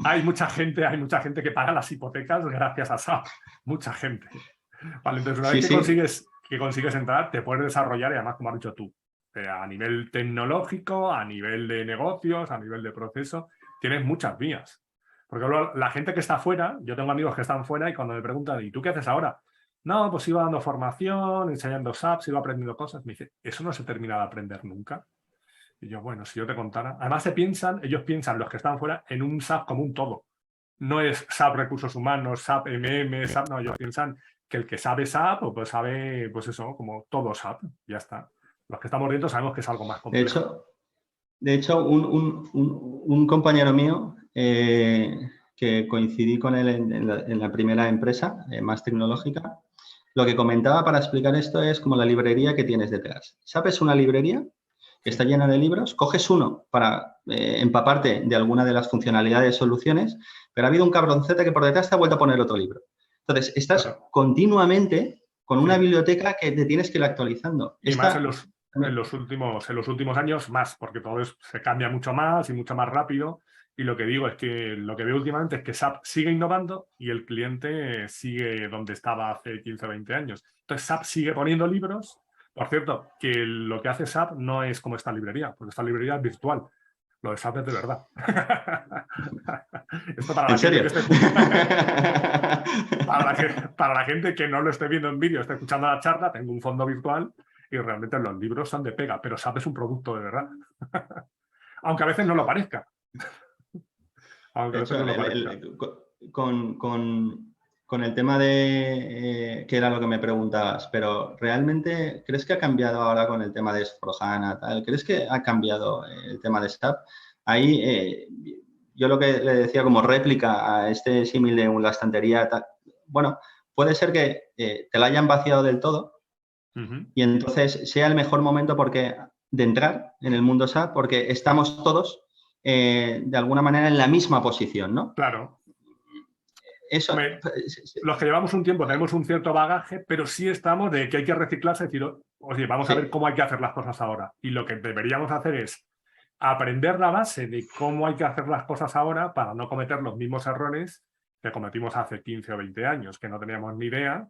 hay mucha gente que paga las hipotecas gracias a SAP. Mucha gente. Vale, entonces una vez que consigues entrar, te puedes desarrollar y además, como has dicho tú, a nivel tecnológico, a nivel de negocios, a nivel de proceso, tienes muchas vías. Porque la gente que está fuera, yo tengo amigos que están fuera y cuando me preguntan, ¿y tú qué haces ahora? No, pues iba dando formación, enseñando SAP, iba aprendiendo cosas. Me dice, eso no se termina de aprender nunca. Y yo, bueno, si yo te contara. Además, ellos piensan, los que están fuera, en un SAP como un todo. No es SAP recursos humanos, SAP MM, SAP, no, ellos piensan que el que sabe SAP, pues sabe, pues eso, como todo SAP, ya está. Los que estamos dentro sabemos que es algo más complejo. De hecho, un compañero mío que coincidí con él en la primera empresa más tecnológica, lo que comentaba para explicar esto es como la librería que tienes detrás. ¿Sabes una librería que está llena de libros? Coges uno para empaparte de alguna de las funcionalidades, soluciones, pero ha habido un cabroncete que por detrás te ha vuelto a poner otro libro. Entonces, estás continuamente con una biblioteca que te tienes que ir actualizando. Y más en los últimos años, más, porque todo se cambia mucho más y mucho más rápido. Y lo que digo es que lo que veo últimamente es que SAP sigue innovando y el cliente sigue donde estaba hace 15 o 20 años. Entonces SAP sigue poniendo libros. Por cierto, que lo que hace SAP no es como esta librería, porque esta librería es virtual. Lo de SAP es de verdad. Esto para la gente que esté para la gente que no lo esté viendo en vídeo, esté escuchando la charla, tengo un fondo virtual y realmente los libros son de pega, pero SAP es un producto de verdad. Aunque a veces no lo parezca. De hecho, con el tema de que era lo que me preguntabas, pero ¿realmente crees que ha cambiado ahora con el tema de S/4HANA, tal? ¿Crees que ha cambiado el tema de SAP? Ahí yo lo que le decía como réplica a este símil de la estantería, tal, bueno, puede ser que te la hayan vaciado del todo y entonces sea el mejor momento de entrar en el mundo SAP porque estamos todos de alguna manera en la misma posición, ¿no? Claro. Eso. Los que llevamos un tiempo tenemos un cierto bagaje, pero sí estamos de que hay que reciclarse y decir, oye, vamos a ver cómo hay que hacer las cosas ahora. Y lo que deberíamos hacer es aprender la base de cómo hay que hacer las cosas ahora para no cometer los mismos errores que cometimos hace 15 o 20 años, que no teníamos ni idea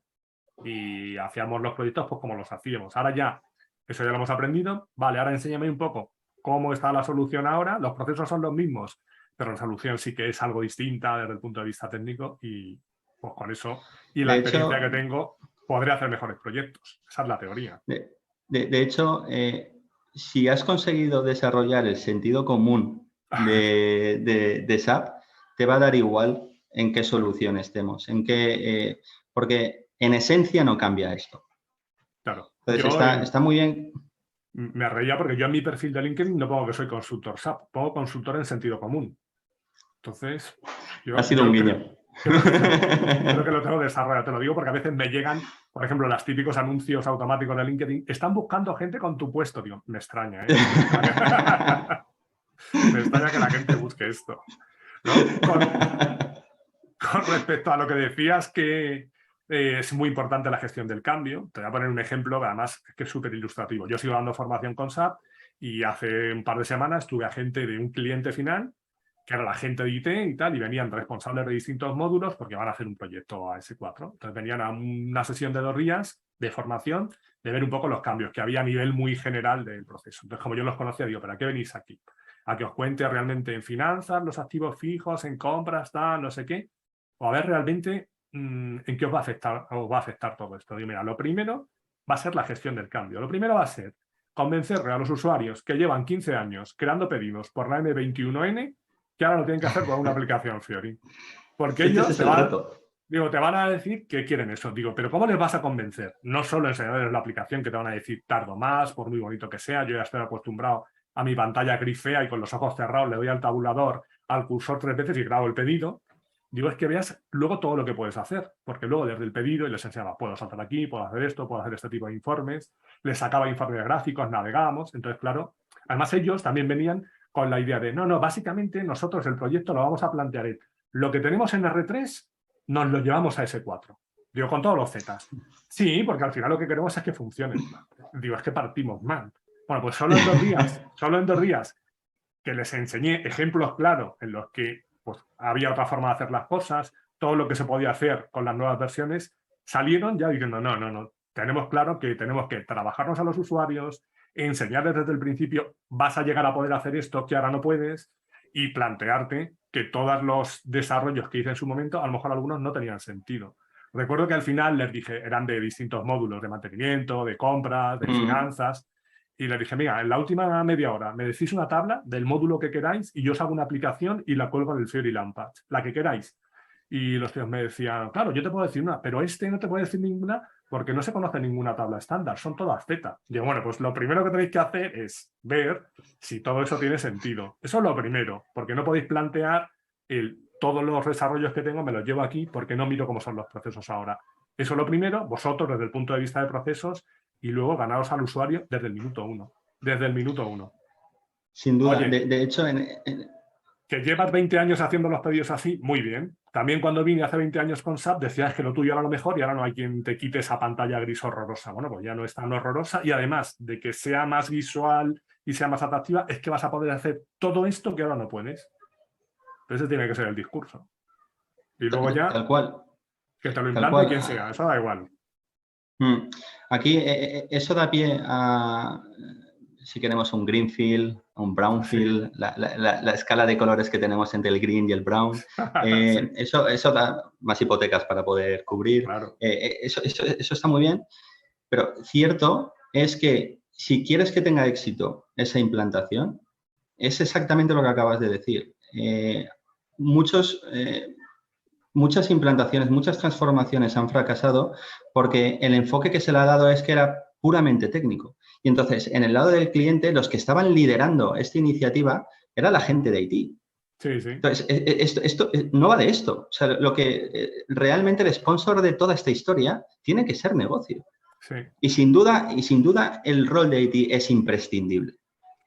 y hacíamos los proyectos pues como los hacíamos. Ahora ya, eso ya lo hemos aprendido. Vale, ahora enséñame un poco cómo está la solución ahora. Los procesos son los mismos, pero la solución sí que es algo distinta desde el punto de vista técnico y pues con eso y la experiencia que tengo podré hacer mejores proyectos. Esa es la teoría. De hecho, si has conseguido desarrollar el sentido común de SAP, te va a dar igual en qué solución estemos, porque en esencia no cambia esto. Claro. Entonces está muy bien. Me reía porque yo en mi perfil de LinkedIn no pongo que soy consultor SAP, pongo consultor en sentido común. Entonces, ha sido un guiño. Creo que lo tengo desarrollado, te lo digo porque a veces me llegan, por ejemplo, los típicos anuncios automáticos de LinkedIn, están buscando gente con tu puesto. Digo, me extraña, ¿eh? Me extraña que la gente busque esto. ¿No? Con respecto a lo que decías que es muy importante la gestión del cambio, te voy a poner un ejemplo, además que es súper ilustrativo. Yo sigo dando formación con SAP y hace un par de semanas tuve a gente de un cliente final que era la gente de IT y tal, y venían responsables de distintos módulos porque van a hacer un proyecto AS4. Entonces venían a una sesión de 2 días de formación, de ver un poco los cambios que había a nivel muy general del proceso. Entonces, como yo los conocía, digo, ¿para qué venís aquí? A que os cuente realmente en finanzas, los activos fijos, en compras, tal, no sé qué, o a ver realmente en qué os va a afectar todo esto. Digo, mira, lo primero va a ser la gestión del cambio. Lo primero va a ser convencer a los usuarios que llevan 15 años creando pedidos por la M21N que ahora lo tienen que hacer con una aplicación Fiori. Porque ellos te van a decir que quieren eso. Digo, pero ¿cómo les vas a convencer? No solo enseñarles la aplicación que te van a decir tardo más, por muy bonito que sea. Yo ya estoy acostumbrado a mi pantalla gris fea y con los ojos cerrados le doy al tabulador, al cursor 3 veces y grabo el pedido. Digo, es que veas luego todo lo que puedes hacer. Porque luego desde el pedido y les enseñaba, puedo saltar aquí, puedo hacer esto, puedo hacer este tipo de informes. Les sacaba informes gráficos, navegábamos. Entonces, claro, además ellos también venían con la idea de, no, básicamente nosotros el proyecto lo vamos a plantear en lo que tenemos en R3, nos lo llevamos a S4. Digo, con todos los Zetas. Sí, porque al final lo que queremos es que funcione. Digo, es que partimos mal. Bueno, pues solo en 2 días, que les enseñé ejemplos claros en los que pues, había otra forma de hacer las cosas, todo lo que se podía hacer con las nuevas versiones, salieron ya diciendo, no, tenemos claro que tenemos que trabajarnos a los usuarios, enseñarles desde el principio, vas a llegar a poder hacer esto que ahora no puedes, y plantearte que todos los desarrollos que hice en su momento, a lo mejor algunos no tenían sentido. Recuerdo que al final les dije, eran de distintos módulos, de mantenimiento, de compras, de finanzas, y les dije, mira, en la última media hora me decís una tabla del módulo que queráis y yo os hago una aplicación y la cuelgo en el Fiori Lampage, la que queráis. Y los tíos me decían, claro, yo te puedo decir una, pero este no te puede decir ninguna porque no se conoce ninguna tabla estándar, son todas Z. Digo, bueno, pues lo primero que tenéis que hacer es ver si todo eso tiene sentido. Eso es lo primero, porque no podéis plantear todos los desarrollos que tengo me los llevo aquí porque no miro cómo son los procesos ahora. Eso es lo primero, vosotros desde el punto de vista de procesos, y luego ganaros al usuario desde el minuto uno. Desde el minuto uno. Sin duda. Oye, De hecho, que llevas 20 años haciendo los pedidos así, muy bien. También cuando vine hace 20 años con SAP decías que lo tuyo era lo mejor y ahora no hay quien te quite esa pantalla gris horrorosa. Bueno, pues ya no es tan horrorosa y además de que sea más visual y sea más atractiva, es que vas a poder hacer todo esto que ahora no puedes. Ese tiene que ser el discurso. Y luego ya, tal cual. que te lo Tal implante cual. quien sea, eso da igual. Aquí eso da pie a, si queremos, un greenfield, un brownfield, sí. la escala de colores que tenemos entre el green y el brown. Sí. Eso da más hipotecas para poder cubrir. Claro. Eso está muy bien, pero cierto es que si quieres que tenga éxito esa implantación, es exactamente lo que acabas de decir. Muchas implantaciones, muchas transformaciones han fracasado porque el enfoque que se le ha dado es que era puramente técnico. Y entonces, en el lado del cliente, los que estaban liderando esta iniciativa era la gente de IT. Sí, sí. Entonces, esto no va de esto. O sea, lo que realmente el sponsor de toda esta historia tiene que ser negocio. Sí. Y sin duda, el rol de IT es imprescindible.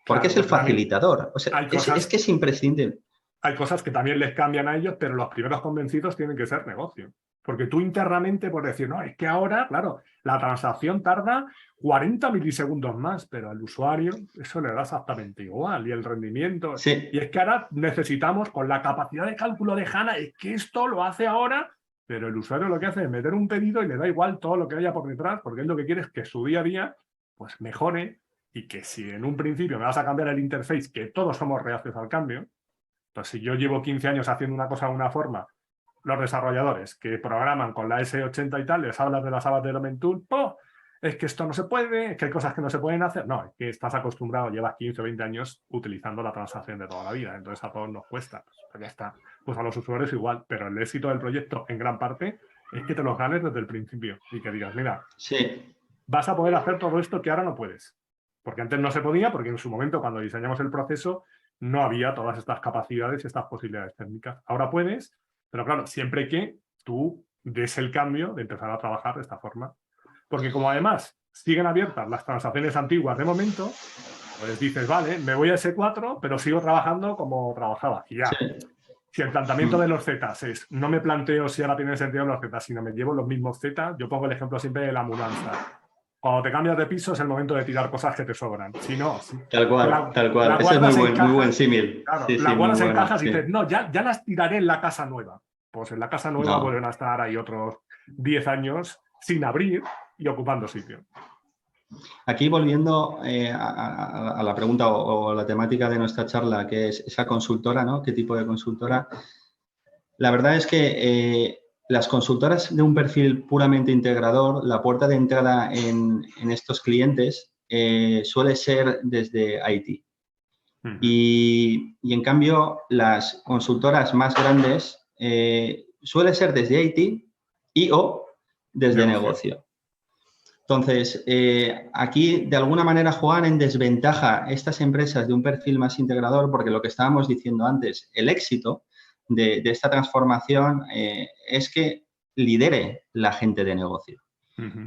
Porque claro, es el facilitador. O sea, es que es imprescindible. Hay cosas que también les cambian a ellos, pero los primeros convencidos tienen que ser negocio. Porque tú internamente puedes decir, no, es que ahora, claro, la transacción tarda 40 milisegundos más, pero al usuario eso le da exactamente igual. Y el rendimiento. Sí. Y es que ahora necesitamos, con la capacidad de cálculo de HANA, es que esto lo hace ahora, pero el usuario lo que hace es meter un pedido y le da igual todo lo que haya por detrás, porque él lo que quiere es que su día a día pues mejore, y que si en un principio me vas a cambiar el interface, que todos somos reacios al cambio. Entonces, si yo llevo 15 años haciendo una cosa de una forma, los desarrolladores que programan con la S80 y tal, les hablas de las habas de Element Tool, ¡oh! Es que esto no se puede, es que hay cosas que no se pueden hacer. No, es que estás acostumbrado, llevas 15 o 20 años utilizando la transacción de toda la vida, entonces a todos nos cuesta. Pues ya está. Pues a los usuarios igual, pero el éxito del proyecto, en gran parte, es que te los ganes desde el principio y que digas, mira, sí. Vas a poder hacer todo esto que ahora no puedes. Porque antes no se podía, porque en su momento, cuando diseñamos el proceso, no había todas estas capacidades y estas posibilidades técnicas. Ahora puedes, pero claro, siempre que tú des el cambio de empezar a trabajar de esta forma. Porque como además siguen abiertas las transacciones antiguas de momento, pues dices, vale, me voy a S4, pero sigo trabajando como trabajaba. Y ya, Sí. si el planteamiento de los Zetas es, no me planteo si ahora tienen sentido los Zetas, sino me llevo los mismos Zetas, yo pongo el ejemplo siempre de la mudanza. Cuando te cambias de piso es el momento de tirar cosas que te sobran. Si no, tal cual, tal cual. Ese es muy buen símil. Claro, sí, las guardas en cajas y sí. dices, no, ya las tiraré en la casa nueva. Pues en la casa nueva vuelven a estar ahí otros 10 años sin abrir y ocupando sitio. Aquí volviendo a la pregunta o la temática de nuestra charla, que es esa consultora, ¿no? ¿Qué tipo de consultora? La verdad es que las consultoras de un perfil puramente integrador, la puerta de entrada en estos clientes suele ser desde IT. Y en cambio, las consultoras más grandes suele ser desde IT y o desde negocio. Entonces, aquí de alguna manera juegan en desventaja estas empresas de un perfil más integrador, porque lo que estábamos diciendo antes, el éxito de esta transformación es que lidere la gente de negocio.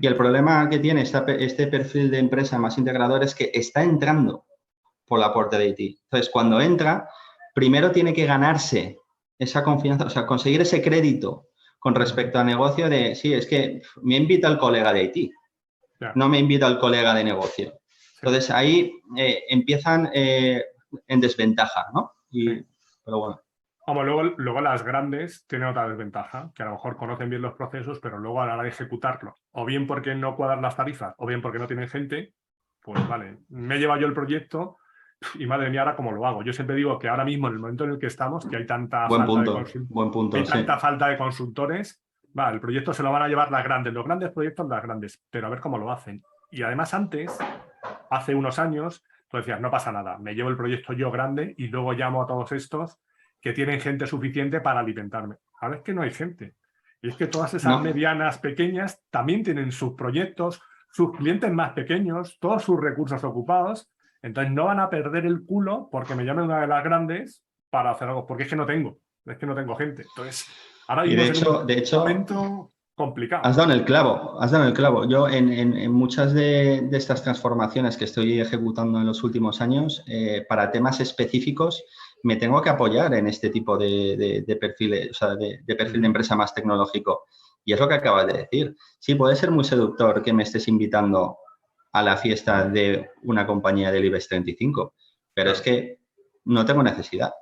Y el problema que tiene este perfil de empresa más integrador es que está entrando por la puerta de IT. Entonces, cuando entra, primero tiene que ganarse esa confianza, o sea, conseguir ese crédito con respecto al negocio de, sí, es que me invita el colega de IT. No me invita el colega de negocio. Entonces, ahí empiezan en desventaja, ¿no? Pero bueno. Luego las grandes tienen otra desventaja, que a lo mejor conocen bien los procesos, pero luego a la hora de ejecutarlo, o bien porque no cuadran las tarifas, o bien porque no tienen gente, pues vale, me he llevado yo el proyecto y madre mía, ahora cómo lo hago. Yo siempre digo que ahora mismo, en el momento en el que estamos, que hay tanta falta de consultores, va, el proyecto se lo van a llevar las grandes, los grandes proyectos las grandes, pero a ver cómo lo hacen. Y además antes, hace unos años, tú decías, no pasa nada, me llevo el proyecto yo grande y luego llamo a todos estos que tienen gente suficiente para alimentarme. Ahora es que no hay gente. Y es que todas esas No. medianas pequeñas también tienen sus proyectos, sus clientes más pequeños, todos sus recursos ocupados. Entonces no van a perder el culo porque me llamen una de las grandes para hacer algo, porque es que no tengo gente. Entonces, ahora Y vivimos en un de hecho, momento complicado. has dado en el clavo, has dado en el clavo. Yo en muchas de estas transformaciones que estoy ejecutando en los últimos años, para temas específicos, me tengo que apoyar en este tipo de perfiles, o sea, de perfil de empresa más tecnológico. Y es lo que acabas de decir. Sí, puede ser muy seductor que me estés invitando a la fiesta de una compañía del IBEX 35, pero Claro. es que no tengo necesidad.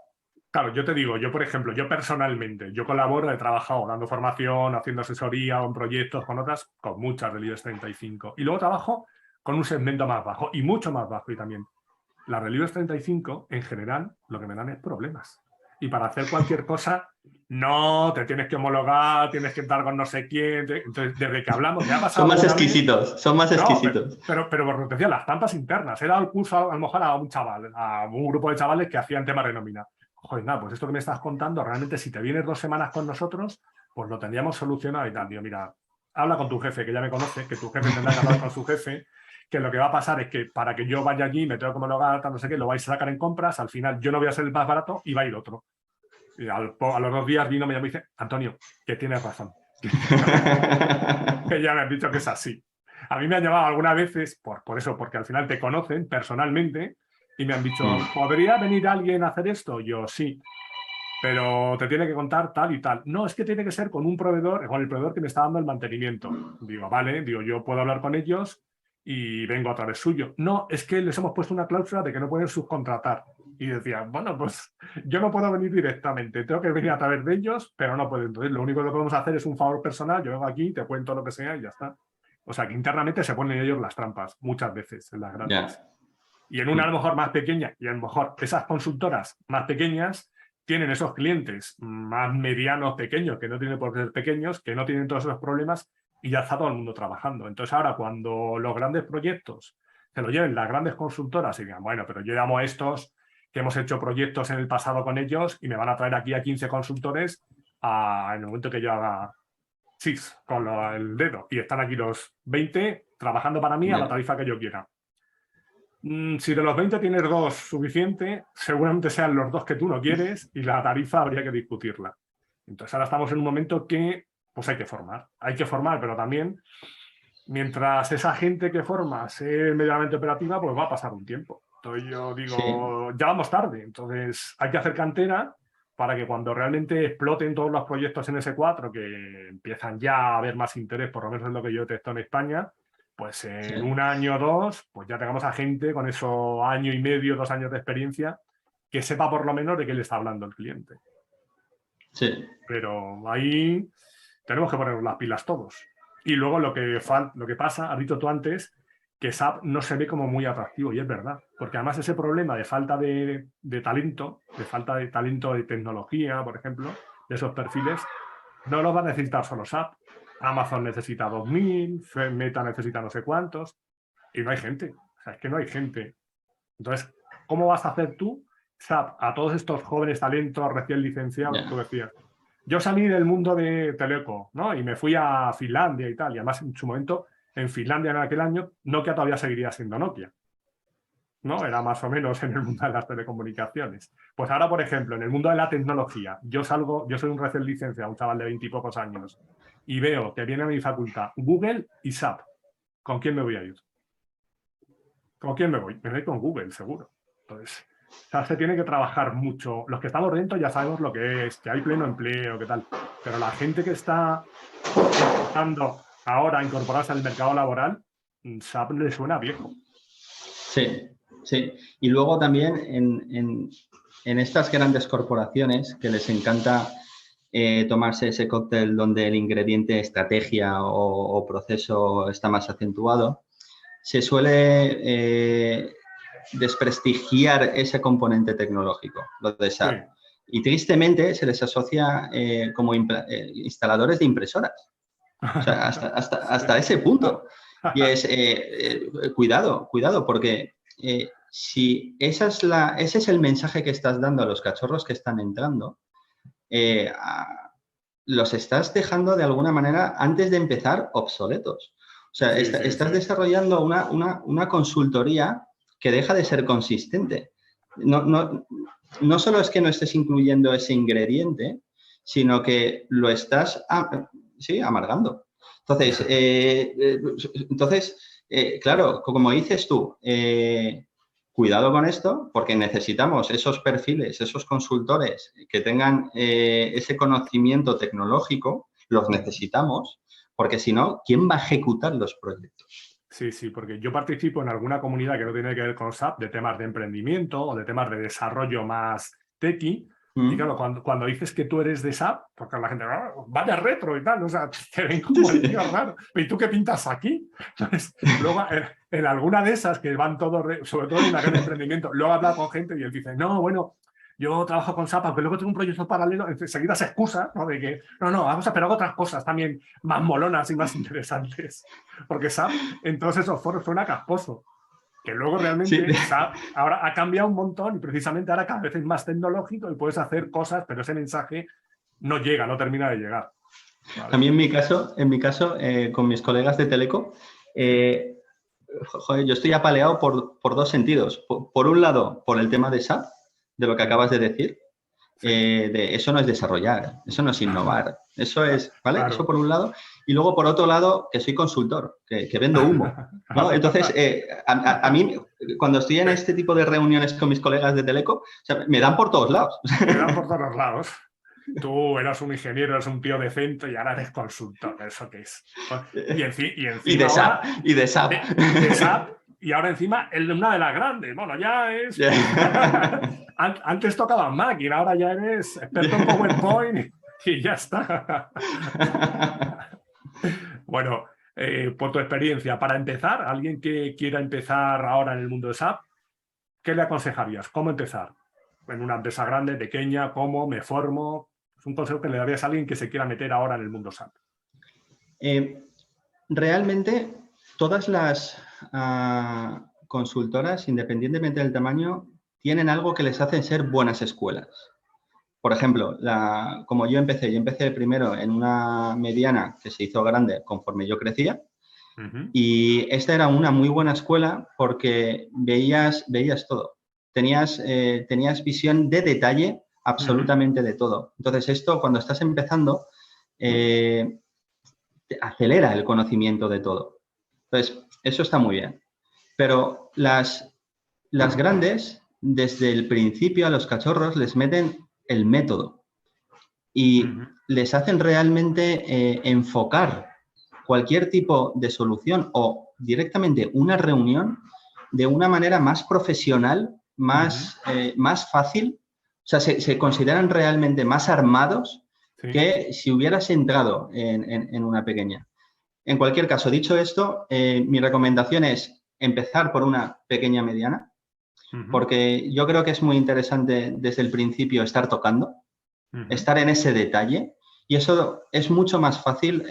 Claro, yo te digo, yo por ejemplo, yo personalmente, yo colaboro, he trabajado dando formación, haciendo asesoría o en proyectos con otras, con muchas del IBEX 35. Y luego trabajo con un segmento más bajo y mucho más bajo y también. Las del IBEX 35, en general, lo que me dan es problemas. Y para hacer cualquier cosa, no, te tienes que homologar, tienes que estar con no sé quién. Entonces, desde que hablamos, me ha pasado Son más alguna vez. exquisitos, son más No, exquisitos. pero por lo que decía, las trampas internas. He dado el curso a lo mejor a un chaval, a un grupo de chavales que hacían temas de nómina. Joder, nada, pues esto que me estás contando, realmente si te vienes 2 semanas con nosotros, pues lo tendríamos solucionado y tal. Digo, mira, habla con tu jefe, que ya me conoce, que tu jefe tendrá que hablar con su jefe, que lo que va a pasar es que para que yo vaya allí, me tengo que homologar, tal, no sé qué, lo vais a sacar en compras, al final yo no voy a ser el más barato y va a ir otro. Y a los 2 días vino, me llamó y dice, Antonio, que tienes razón. Que ya me han dicho que es así. A mí me han llamado algunas veces, por eso, porque al final te conocen personalmente y me han dicho, ¿podría venir alguien a hacer esto? Yo, sí, pero te tiene que contar tal y tal. No, es que tiene que ser con un proveedor, con el proveedor que me está dando el mantenimiento. Digo, vale, digo, yo puedo hablar con ellos y vengo a través suyo. No, es que les hemos puesto una cláusula de que no pueden subcontratar. Y decía, bueno, pues yo no puedo venir directamente, tengo que venir a través de ellos, pero no puedo. Entonces, lo único que podemos hacer es un favor personal, yo vengo aquí, te cuento lo que sea y ya está. O sea, que internamente se ponen ellos las trampas, muchas veces, en las grandes. Ya. Y en una a lo mejor más pequeña, y a lo mejor esas consultoras más pequeñas tienen esos clientes más medianos, pequeños, que no tienen por qué ser pequeños, que no tienen todos esos problemas y ya está todo el mundo trabajando. Entonces ahora cuando los grandes proyectos se lo lleven las grandes consultoras y digan, bueno, pero yo llamo a estos que hemos hecho proyectos en el pasado con ellos y me van a traer aquí a 15 consultores en el momento que yo haga SIS con el dedo y están aquí los 20 trabajando para mí a la Ya. tarifa que yo quiera. Si de los 20 tienes 2 suficiente, seguramente sean los 2 que tú no quieres y la tarifa habría que discutirla. Entonces ahora estamos en un momento que pues hay que formar, pero también mientras esa gente que forma sea medianamente operativa, pues va a pasar un tiempo. Entonces yo Sí. digo, ya vamos tarde, entonces hay que hacer cantera para que cuando realmente exploten todos los proyectos en S4, que empiezan ya a haber más interés, por lo menos es lo que yo detesto en España, pues Sí. en 1 año o 2, pues ya tengamos a gente con esos 1 año y medio, 2 años de experiencia, que sepa por lo menos de qué le está hablando el cliente. Sí. Pero ahí tenemos que poner las pilas todos. Y luego lo que pasa, has dicho tú antes, que SAP no se ve como muy atractivo, y es verdad, porque además ese problema de falta de talento, de falta de talento de tecnología, por ejemplo, de esos perfiles, no lo va a necesitar solo SAP. Amazon necesita 2000, Meta necesita no sé cuántos, y no hay gente. O sea, es que no hay gente. Entonces, ¿cómo vas a hacer tú, SAP, a todos estos jóvenes talentos recién licenciados? Tú Ya. decías, yo salí del mundo de Teleco, ¿no? Y me fui a Finlandia y tal. Y además, en su momento, en Finlandia en aquel año, Nokia todavía seguiría siendo Nokia, ¿no? Era más o menos en el mundo de las telecomunicaciones. Pues ahora, por ejemplo, en el mundo de la tecnología, yo soy un recién licenciado, un chaval de 20 y pocos años, y veo que viene a mi facultad Google y SAP. ¿Con quién me voy a ir? ¿Con quién me voy? Me voy con Google, seguro. Entonces, o sea, se tiene que trabajar mucho. Los que estamos dentro ya sabemos lo que es, que hay pleno empleo, qué tal. Pero la gente que está empezando ahora a incorporarse al mercado laboral, SAP le suena viejo. Sí, sí. Y luego también en estas grandes corporaciones que les encanta tomarse ese cóctel donde el ingrediente estrategia o proceso está más acentuado, se suele desprestigiar ese componente tecnológico, lo de SAP. Sí. Y tristemente se les asocia como instaladores de impresoras. O sea, hasta ese punto. Y es, cuidado, porque si ese es el mensaje que estás dando a los cachorros que están entrando, los estás dejando de alguna manera, antes de empezar, obsoletos. O sea, estás desarrollando una consultoría que deja de ser consistente. No solo es que no estés incluyendo ese ingrediente, sino que lo estás amargando. Entonces, claro, como dices tú, cuidado con esto, porque necesitamos esos perfiles, esos consultores que tengan ese conocimiento tecnológico, los necesitamos, porque si no, ¿quién va a ejecutar los proyectos? Sí, porque yo participo en alguna comunidad que no tiene que ver con SAP, de temas de emprendimiento o de temas de desarrollo más techy. Y claro, cuando dices que tú eres de SAP, porque la gente, vaya retro y tal, o sea, te ven como el tío raro. ¿Y tú qué pintas aquí? Entonces, luego, en alguna de esas que van todos, sobre todo en una gran emprendimiento, luego habla con gente y él dice, no, bueno, yo trabajo con SAP, aunque luego tengo un proyecto paralelo, enseguida se excusa, ¿no? De que, no, vamos a hacer otras cosas también más molonas y más interesantes. Porque SAP en todos esos foros suena casposo. Que luego realmente SAP ahora ha cambiado un montón y precisamente ahora cada vez es más tecnológico y puedes hacer cosas, pero ese mensaje no llega, no termina de llegar. ¿Vale? A mí en mi caso, con mis colegas de Teleco, yo estoy apaleado por dos sentidos. Por un lado, por el tema de SAP, de lo que acabas de decir. Eso no es desarrollar, eso no es innovar, eso es, ¿vale? Claro. Eso por un lado. Y luego, por otro lado, que soy consultor, que vendo humo, ¿no? Entonces, a mí, cuando estoy en este tipo de reuniones con mis colegas de Teleco, o sea, me dan por todos lados. Me dan por todos lados. Tú eras un ingeniero, eres un tío decente y ahora eres consultor. ¿Eso qué es? Y encima y de SAP. Y de SAP. De SAP. Y ahora encima una de las grandes. Bueno, ya es... Antes tocaba máquina, ahora ya eres experto en PowerPoint y ya está. Bueno, por tu experiencia, para empezar, alguien que quiera empezar ahora en el mundo de SAP, ¿qué le aconsejarías? ¿Cómo empezar? En una empresa grande, pequeña, ¿cómo me formo? Es un consejo que le darías a alguien que se quiera meter ahora en el mundo SAP. Realmente, todas las consultoras, independientemente del tamaño, tienen algo que les hace ser buenas escuelas. Por ejemplo, como yo empecé primero en una mediana que se hizo grande conforme yo crecía. Y esta era una muy buena escuela porque veías todo. Tenías visión de detalle absolutamente de todo. Entonces, esto cuando estás empezando te acelera el conocimiento de todo. Entonces, eso está muy bien. Pero las grandes, desde el principio a los cachorros les meten el método y les hacen realmente enfocar cualquier tipo de solución o directamente una reunión de una manera más profesional, más fácil. O sea, se consideran realmente más armados que si hubieras entrado en una pequeña. En cualquier caso, dicho esto, mi recomendación es empezar por una pequeña mediana, porque yo creo que es muy interesante desde el principio estar tocando, estar en ese detalle, y eso es mucho más fácil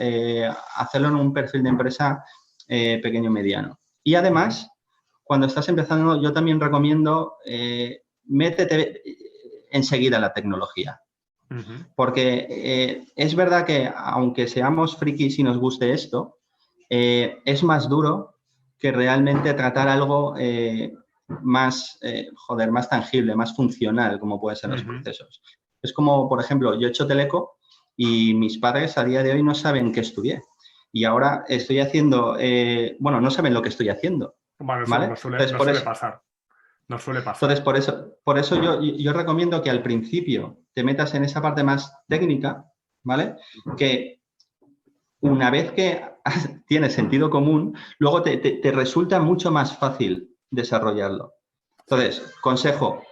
hacerlo en un perfil de empresa pequeño-mediano. Y además, cuando estás empezando, yo también recomiendo métete enseguida en la tecnología. Porque es verdad que aunque seamos frikis y nos guste esto, es más duro que realmente tratar algo más tangible, más funcional, como pueden ser los procesos. Es como, por ejemplo, yo he hecho Teleco y mis padres a día de hoy no saben qué estudié. Y ahora estoy haciendo, no saben lo que estoy haciendo. Bueno, ¿vale? No suele pasar. Entonces, por eso yo recomiendo que al principio te metas en esa parte más técnica, ¿vale? Que una vez que tienes sentido común, luego te resulta mucho más fácil desarrollarlo. Entonces, consejo,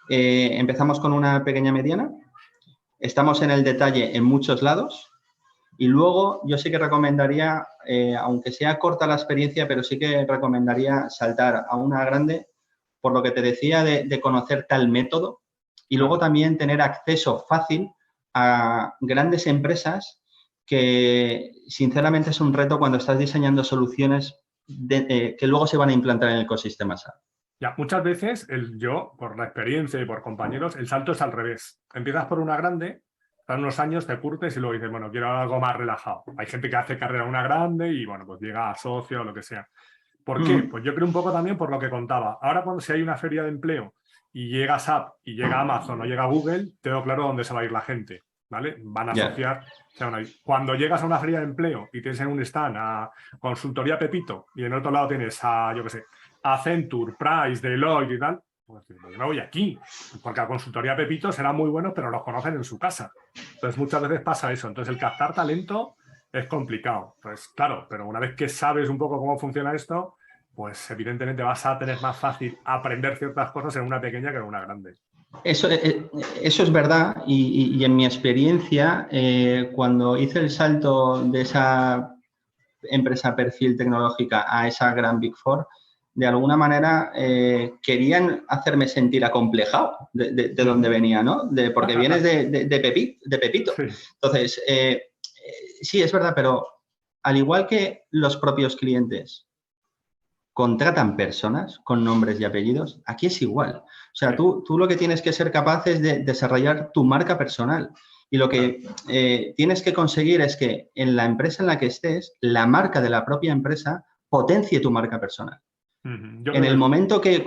empezamos con una pequeña mediana, estamos en el detalle en muchos lados y luego yo sí que recomendaría, aunque sea corta la experiencia, pero sí que recomendaría saltar a una grande, por lo que te decía de conocer tal método y luego también tener acceso fácil a grandes empresas que sinceramente es un reto cuando estás diseñando soluciones que luego se van a implantar en el ecosistema SAP. Ya, muchas veces yo, por la experiencia y por compañeros, el salto es al revés. Empiezas por una grande estás unos años, te curtes y luego dices, bueno, quiero algo más relajado. Hay gente que hace carrera una grande y, bueno, pues llega a socio o lo que sea. ¿Por qué? Pues yo creo un poco también por lo que contaba. Ahora cuando si hay una feria de empleo y llega SAP y llega Amazon o llega Google, tengo claro dónde se va a ir la gente, ¿vale? Van a asociar, se van a ir. Cuando llegas a una feria de empleo y tienes en un stand a Consultoría Pepito y en otro lado tienes a, yo qué sé, Accenture, Price, Deloitte y tal, pues yo me voy aquí, porque a Consultoría Pepito serán muy buenos, pero los conocen en su casa. Entonces muchas veces pasa eso. Entonces el captar talento es complicado. Pues claro, pero una vez que sabes un poco cómo funciona esto, pues evidentemente vas a tener más fácil aprender ciertas cosas en una pequeña que en una grande. Eso es verdad y en mi experiencia, cuando hice el salto de esa empresa perfil tecnológica a esa gran Big Four, de alguna manera querían hacerme sentir acomplejado de donde venía, ¿no? Porque vienes de Pepito. Sí. Entonces, sí, es verdad, pero al igual que los propios clientes contratan personas con nombres y apellidos, aquí es igual. O sea, Sí. tú lo que tienes que ser capaz es de desarrollar tu marca personal. Y lo que tienes que conseguir es que en la empresa en la que estés, la marca de la propia empresa potencie tu marca personal. En el momento que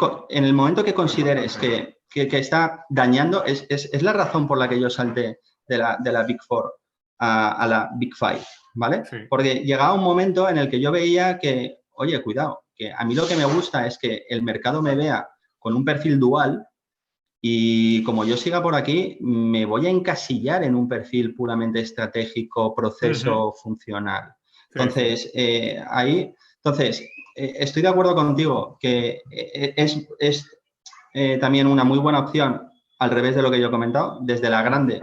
consideres que está dañando, es la razón por la que yo salté de la Big Four a la Big Five, ¿vale? Sí. Porque llegaba un momento en el que yo veía que, oye, cuidado, que a mí lo que me gusta es que el mercado me vea con un perfil dual y como yo siga por aquí, me voy a encasillar en un perfil puramente estratégico, proceso funcional. Entonces, estoy de acuerdo contigo que es también una muy buena opción, al revés de lo que yo he comentado, desde la grande,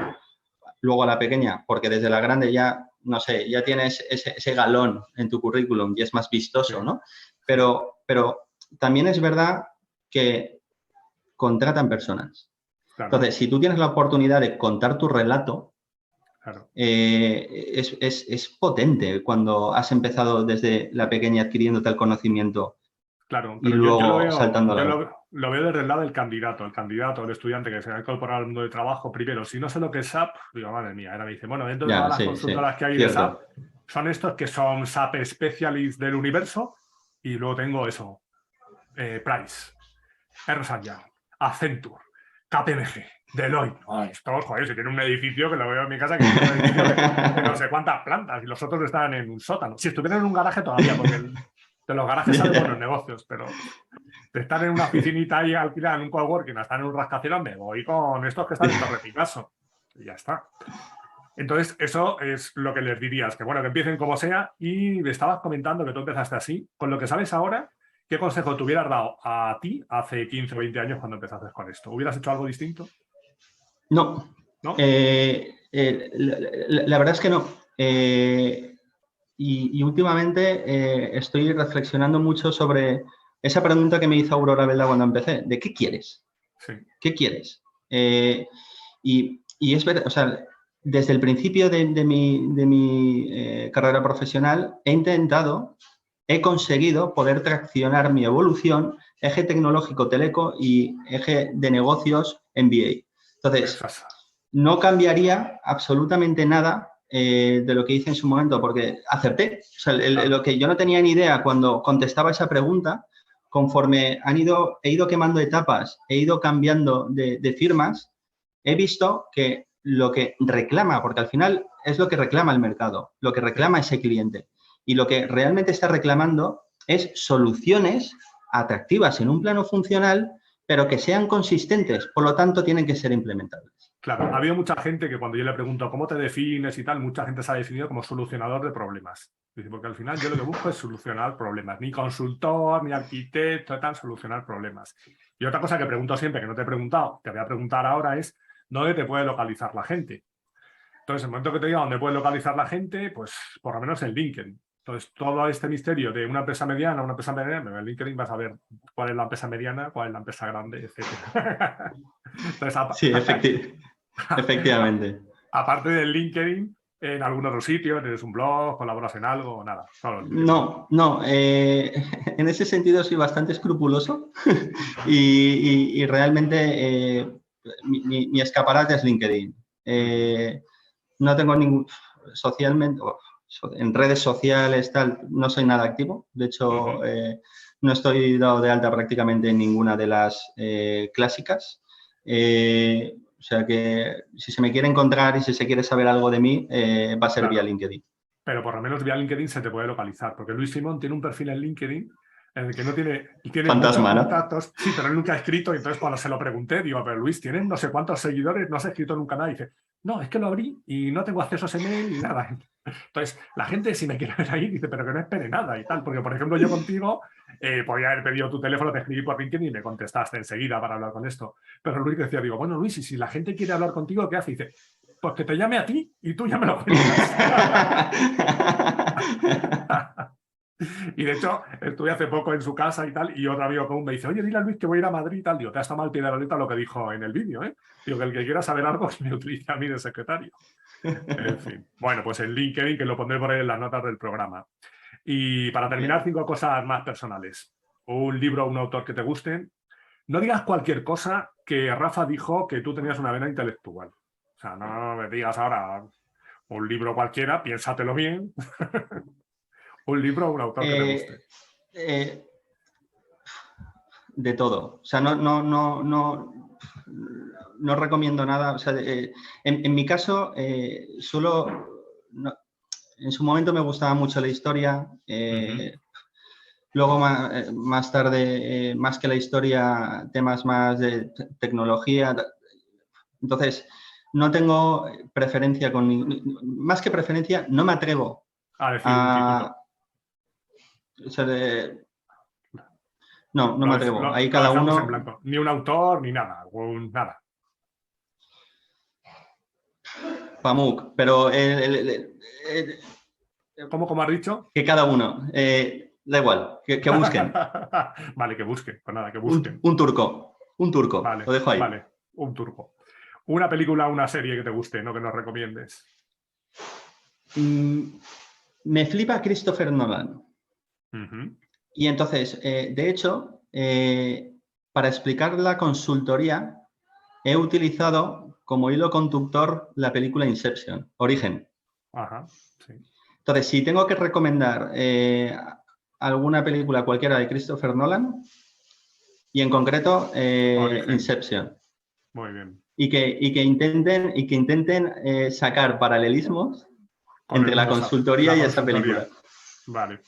luego a la pequeña, porque desde la grande ya, no sé, ya tienes ese galón en tu currículum y es más vistoso, ¿no? Pero también es verdad que contratan personas. Claro. Entonces, si tú tienes la oportunidad de contar tu relato, claro. es potente cuando has empezado desde la pequeña adquiriéndote el conocimiento. Claro, Y pero luego saltando a la lo veo desde el lado del candidato, el estudiante que se va a incorporar al mundo del trabajo. Primero, si no sé lo que es SAP, digo, madre mía, ahora me dice, bueno, dentro de todas las consultoras que hay de SAP, son estos que son SAP Specialists del universo, y luego tengo eso, Price, Ernst & Young, Accenture, KPMG, Deloitte. Estos, joder, si tiene un edificio que lo veo en mi casa, que tiene un edificio de no sé cuántas plantas y los otros están en un sótano. Si estuvieran en un garaje todavía, porque de los garajes salen buenos negocios, pero de estar en una oficinita ahí alquilada en un coworking, a estar en un rascacielos, me voy con estos que están en Torre Picasso. Y ya está. Entonces, eso es lo que les dirías, que bueno, que empiecen como sea. Y me estabas comentando que tú empezaste así. Con lo que sabes ahora, ¿qué consejo te hubieras dado a ti hace 15 o 20 años cuando empezaste con esto? ¿Hubieras hecho algo distinto? No. ¿No? La verdad es que no. Y últimamente estoy reflexionando mucho sobre esa pregunta que me hizo Aurora Velda cuando empecé, de ¿qué quieres? Sí. ¿Qué quieres? Y es verdad, o sea, desde el principio de mi carrera profesional he conseguido poder traccionar mi evolución, eje tecnológico teleco y eje de negocios MBA. Entonces, no cambiaría absolutamente nada de lo que hice en su momento, porque acerté. O sea, lo que yo no tenía ni idea cuando contestaba esa pregunta, conforme he ido quemando etapas, he ido cambiando de firmas, he visto que lo que reclama, porque al final es lo que reclama el mercado, lo que reclama ese cliente, y lo que realmente está reclamando es soluciones atractivas en un plano funcional, pero que sean consistentes, por lo tanto tienen que ser implementables. Claro, ha habido mucha gente que cuando yo le pregunto cómo te defines y tal, mucha gente se ha definido como solucionador de problemas. Dice, porque al final yo lo que busco es solucionar problemas. Ni consultor, ni arquitecto, tal, solucionar problemas. Y otra cosa que pregunto siempre, que no te he preguntado, te voy a preguntar ahora es, ¿dónde te puede localizar la gente? Entonces, en el momento que te diga dónde puede localizar la gente, pues por lo menos en LinkedIn. Entonces, todo este misterio de una empresa mediana, en LinkedIn vas a ver cuál es la empresa mediana, cuál es la empresa grande, etc. Entonces, sí, efectivamente. Aparte del LinkedIn, en algún otro sitio, tienes un blog, colaboras en algo o nada. No. En ese sentido soy bastante escrupuloso y realmente mi escaparate es LinkedIn. no tengo ningún... Socialmente, en redes sociales, tal, no soy nada activo. De hecho, no estoy dado de alta prácticamente en ninguna de las clásicas. O sea que si se me quiere encontrar y si se quiere saber algo de mí, va a ser vía LinkedIn. Pero por lo menos vía LinkedIn se te puede localizar, porque Luis Simón tiene un perfil en LinkedIn en el que no tiene muchos Fantasma, ¿no? contactos. Sí, pero él nunca ha escrito, y entonces cuando se lo pregunté, digo, pero Luis, tienes no sé cuántos seguidores, no has escrito nunca nada. Y dice, no, es que lo abrí y no tengo acceso a ese mail ni nada. Entonces, la gente, si me quiere ver ahí, dice, pero que no espere nada y tal. Porque, por ejemplo, yo contigo podía haber pedido tu teléfono, te escribí por LinkedIn y me contestaste enseguida para hablar con esto. Pero Luis decía, digo, bueno, Luis, y si la gente quiere hablar contigo, ¿qué hace? Y dice, pues que te llame a ti y tú ya me lo cuentas. Y de hecho, estuve hace poco en su casa y tal, y otro amigo común me dice, oye, dile a Luis que voy a ir a Madrid y tal. Digo, te has tomado al pie de la letra lo que dijo en el vídeo, ¿eh? Digo, que el que quiera saber algo que me utilice a mí de secretario. En fin. Bueno, pues en LinkedIn, que lo pondré por ahí en las notas del programa. Y para terminar, 5 cosas más personales. Un libro o un autor que te gusten. No digas cualquier cosa que Rafa dijo que tú tenías una vena intelectual. O sea, no me digas ahora un libro cualquiera, piénsatelo bien. Un libro o un autor que te guste. De todo. O sea, no recomiendo nada. O sea, en mi caso, en su momento me gustaba mucho la historia. Luego, más tarde, más que la historia, temas más de tecnología. Entonces, no tengo preferencia más que preferencia, no me atrevo a decir un título. O sea, no me atrevo. Ahí Lo cada dejamos uno... en blanco. Ni un autor, ni nada. Nada. Pamuk, pero... ¿Cómo has dicho? Que cada uno. Da igual, que busquen. Vale, que busquen. Pues nada, que busquen. Un turco. Vale, Lo dejo ahí. Vale, un turco. Una película o una serie que te guste, ¿no? Que nos recomiendes. Me flipa Christopher Nolan. Y entonces, de hecho, para explicar la consultoría, he utilizado como hilo conductor la película Inception, Origen. Ajá, sí. Entonces, si tengo que recomendar alguna película cualquiera de Christopher Nolan, y en concreto Inception. Muy bien. Y que intenten sacar paralelismos entre la consultoría y esa película. Vale.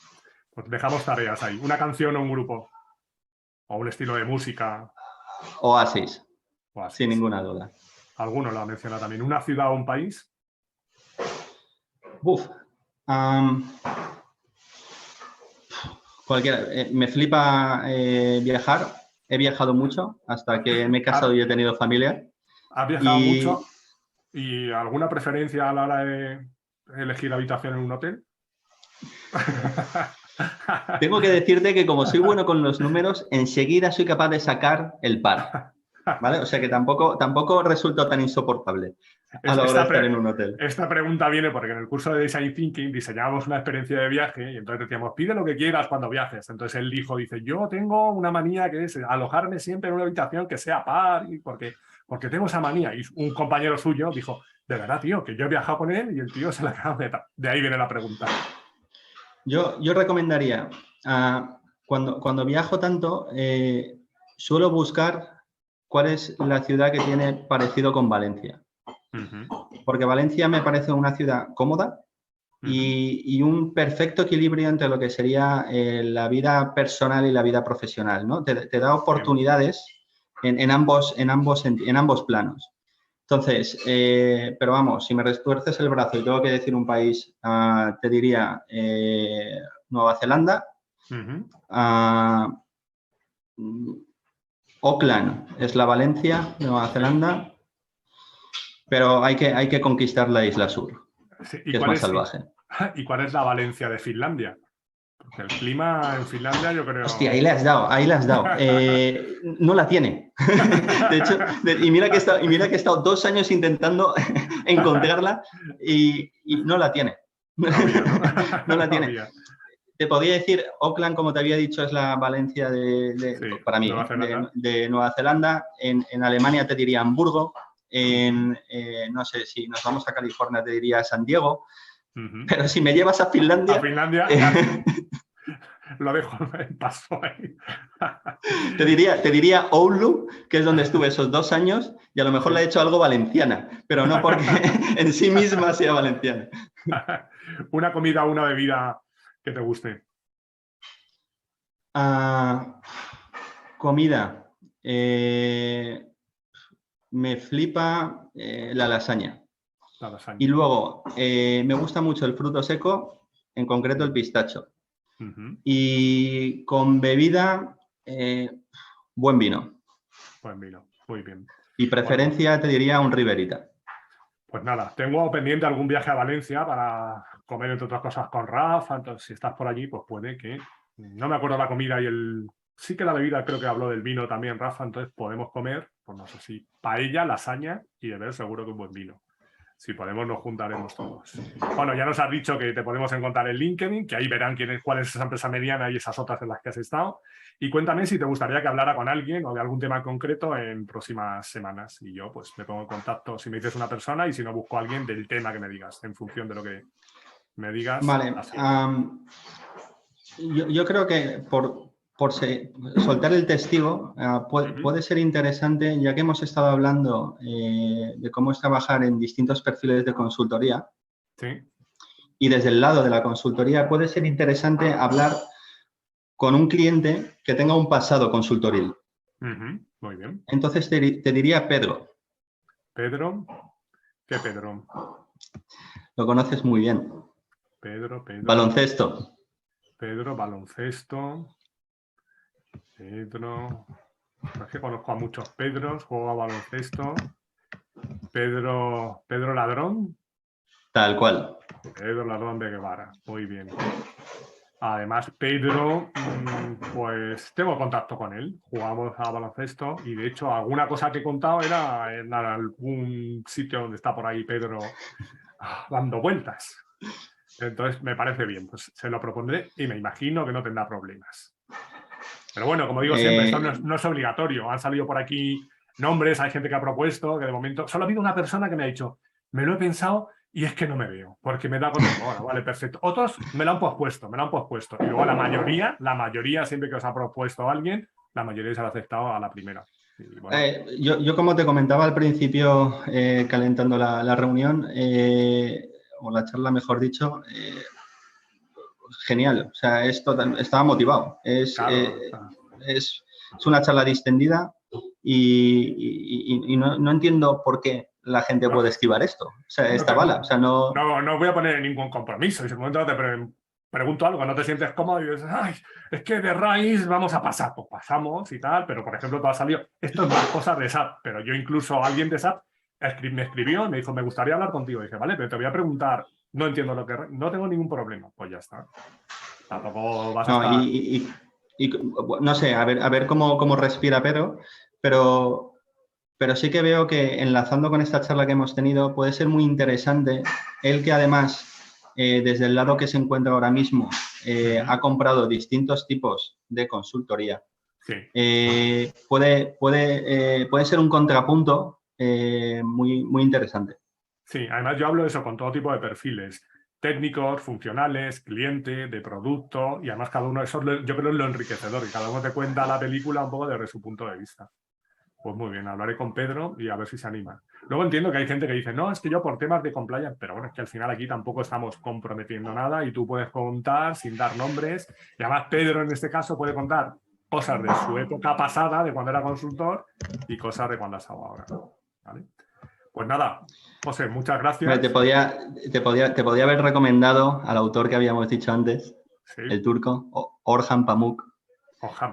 Pues dejamos tareas ahí. ¿Una canción o un grupo? ¿O un estilo de música? Oasis. Sin ninguna duda. Alguno lo ha mencionado también. ¿Una ciudad o un país? Cualquiera. Me flipa viajar. He viajado mucho hasta que me he casado y he tenido familia. ¿Has viajado mucho? ¿Y alguna preferencia a la hora de elegir habitación en un hotel? Tengo que decirte que como soy bueno con los números, enseguida soy capaz de sacar el par. ¿Vale? O sea que tampoco resulta tan insoportable a la hora de estar en un hotel. Esta pregunta viene porque en el curso de Design Thinking diseñábamos una experiencia de viaje y entonces decíamos, pide lo que quieras cuando viajes. Entonces él dice, yo tengo una manía que es alojarme siempre en una habitación que sea par, porque tengo esa manía. Y un compañero suyo dijo, de verdad, tío, que yo he viajado con él y el tío se la acaba de... De ahí viene la pregunta. Yo recomendaría, cuando viajo tanto, suelo buscar cuál es la ciudad que tiene parecido con Valencia. Porque Valencia me parece una ciudad cómoda y un perfecto equilibrio entre lo que sería la vida personal y la vida profesional, ¿no? Te da oportunidades en ambos planos. Entonces, pero vamos, si me retuerces el brazo y tengo que decir un país, te diría Nueva Zelanda, Auckland es la Valencia de Nueva Zelanda, pero hay que conquistar la isla sur, sí, que es más salvaje. ¿Y cuál es la Valencia de Finlandia? Porque el clima en Finlandia yo creo... Hostia, ahí le has dado. No la tiene. De hecho, y mira que he estado 2 años intentando encontrarla y no la tiene. No la tiene. Te podría decir, Auckland, como te había dicho, es la Valencia para mí, de Nueva Zelanda. En Alemania te diría Hamburgo. no sé, si nos vamos a California te diría San Diego, Ujú. pero si me llevas a Finlandia, A Finlandia, lo dejo en paso ahí. te diría Oulu, que es donde estuve esos 2 años, y a lo mejor Sí. le he hecho algo valenciana, pero no porque en sí misma sea valenciana. Una comida o una bebida que te guste. Comida. Me flipa la lasaña. La lasaña. Y luego, me gusta mucho el fruto seco, en concreto el pistacho. Ujú. Y con bebida, buen vino. Buen vino. Muy bien. Y Bueno, pues, preferencia, te diría, un Riverita. pues nada, tengo pendiente algún viaje a Valencia para comer, entre otras cosas, con Rafa. Entonces, si estás por allí, pues puede que... No me acuerdo la comida y el... Sí que la bebida, creo que habló del vino también, Rafa. Entonces podemos comer, pues no sé si paella, lasaña y beber seguro que un buen vino. Si podemos, nos juntaremos todos. Bueno, ya nos has dicho que te podemos encontrar en LinkedIn, que ahí verán cuál es esa empresa mediana y esas otras en las que has estado. Y cuéntame si te gustaría que hablara con alguien o de algún tema concreto en próximas semanas. Y yo, pues, me pongo en contacto si me dices una persona y si no, busco a alguien del tema que me digas, en función de lo que me digas. Vale. Así. Yo creo que soltar el testigo puede ser interesante, ya que hemos estado hablando de cómo es trabajar en distintos perfiles de consultoría. Sí. Y desde el lado de la consultoría puede ser interesante hablar con un cliente que tenga un pasado consultoril. Muy bien. Entonces te diría Pedro. Pedro. ¿Qué Pedro? Lo conoces muy bien. Pedro. Baloncesto. Pedro, baloncesto. Pedro. Es que conozco a muchos Pedros, juego a baloncesto. Pedro Ladrón. Tal cual. Pedro Ladrón de Guevara. Muy bien. Además, Pedro, pues tengo contacto con él. Jugamos a baloncesto y de hecho alguna cosa que he contado era en algún sitio donde está por ahí Pedro dando vueltas. Entonces me parece bien, pues se lo propondré y me imagino que no tendrá problemas. Pero bueno, como digo siempre, esto no es obligatorio. Han salido por aquí nombres, hay gente que ha propuesto, que de momento... Solo ha habido una persona que me ha dicho, me lo he pensado y es que no me veo, porque me da con... Bueno, vale, perfecto. Otros me lo han pospuesto. Y luego la mayoría, siempre que os ha propuesto alguien, la mayoría se ha aceptado a la primera. Y bueno, Yo como te comentaba al principio, calentando la reunión, o la charla, mejor dicho, genial. O sea, estaba motivado. claro. Es una charla distendida y no entiendo por qué la gente puede esquivar esto. O sea, esta bala. O sea, no... No voy a poner ningún compromiso. Y si en un momento te pregunto algo, no te sientes cómodo y dices, ay, es que de raíz vamos a pasar. Pues pasamos y tal, pero por ejemplo, tú has salido. Esto es más cosas de SAP, pero yo incluso alguien de SAP me escribió, me dijo, me gustaría hablar contigo. Y dije, vale, pero te voy a preguntar, no entiendo lo que... No tengo ningún problema. Pues ya está. Tampoco vas a No, estar... no sé, a ver cómo respira Pedro, pero sí que veo que enlazando con esta charla que hemos tenido puede ser muy interesante el que además, desde el lado que se encuentra ahora mismo, ha comprado distintos tipos de consultoría. Sí. Puede ser un contrapunto muy interesante. Sí, además yo hablo de eso con todo tipo de perfiles, técnicos, funcionales, cliente, de producto, y además cada uno de esos yo creo es lo enriquecedor, y cada uno te cuenta la película un poco desde su punto de vista. Pues muy bien, hablaré con Pedro y a ver si se anima. Luego entiendo que hay gente que dice, no, es que yo por temas de compliance, pero bueno, es que al final aquí tampoco estamos comprometiendo nada y tú puedes contar sin dar nombres, y además Pedro en este caso puede contar cosas de su época pasada, de cuando era consultor, y cosas de cuando ha estado ahora. ¿Vale? Pues nada, José, muchas gracias. Te podía haber recomendado al autor que habíamos dicho antes, Sí. el turco, Orhan Pamuk.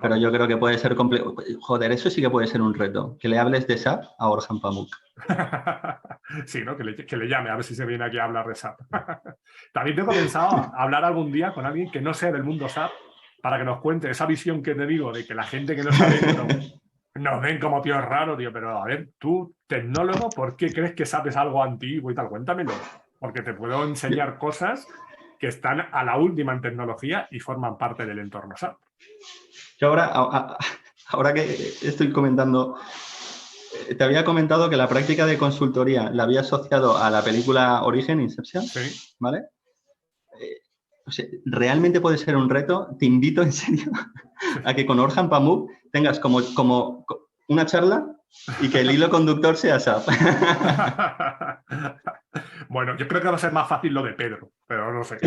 Pero yo creo que puede ser complejo. Joder, eso sí que puede ser un reto. Que le hables de SAP a Orhan Pamuk. Sí, ¿no? Que le llame a ver si se viene aquí a hablar de SAP. También tengo pensado hablar algún día con alguien que no sea del mundo SAP para que nos cuente esa visión que te digo de que la gente que no sabe nos ven como tíos raros, tío. Pero a ver, tú, tecnólogo, ¿por qué crees que sabes algo antiguo y tal? Cuéntamelo. Porque te puedo enseñar cosas que están a la última en tecnología y forman parte del entorno SAP. Yo ahora que estoy comentando te había comentado que la práctica de consultoría la había asociado a la película Origen, Inception, Sí. ¿vale? O sea, realmente puede ser un reto. Te invito en serio a que con Orhan Pamuk tengas como una charla y que el hilo conductor sea SAP. Bueno, yo creo que va a ser más fácil lo de Pedro, pero no sé.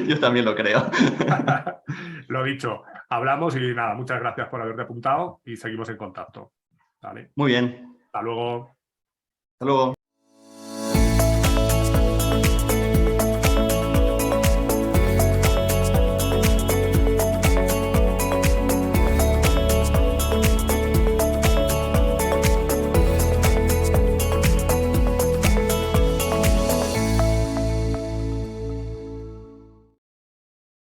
Yo también lo creo. Lo dicho, hablamos y nada, muchas gracias por haberte apuntado y seguimos en contacto. ¿Vale? Muy bien. Hasta luego. Hasta luego.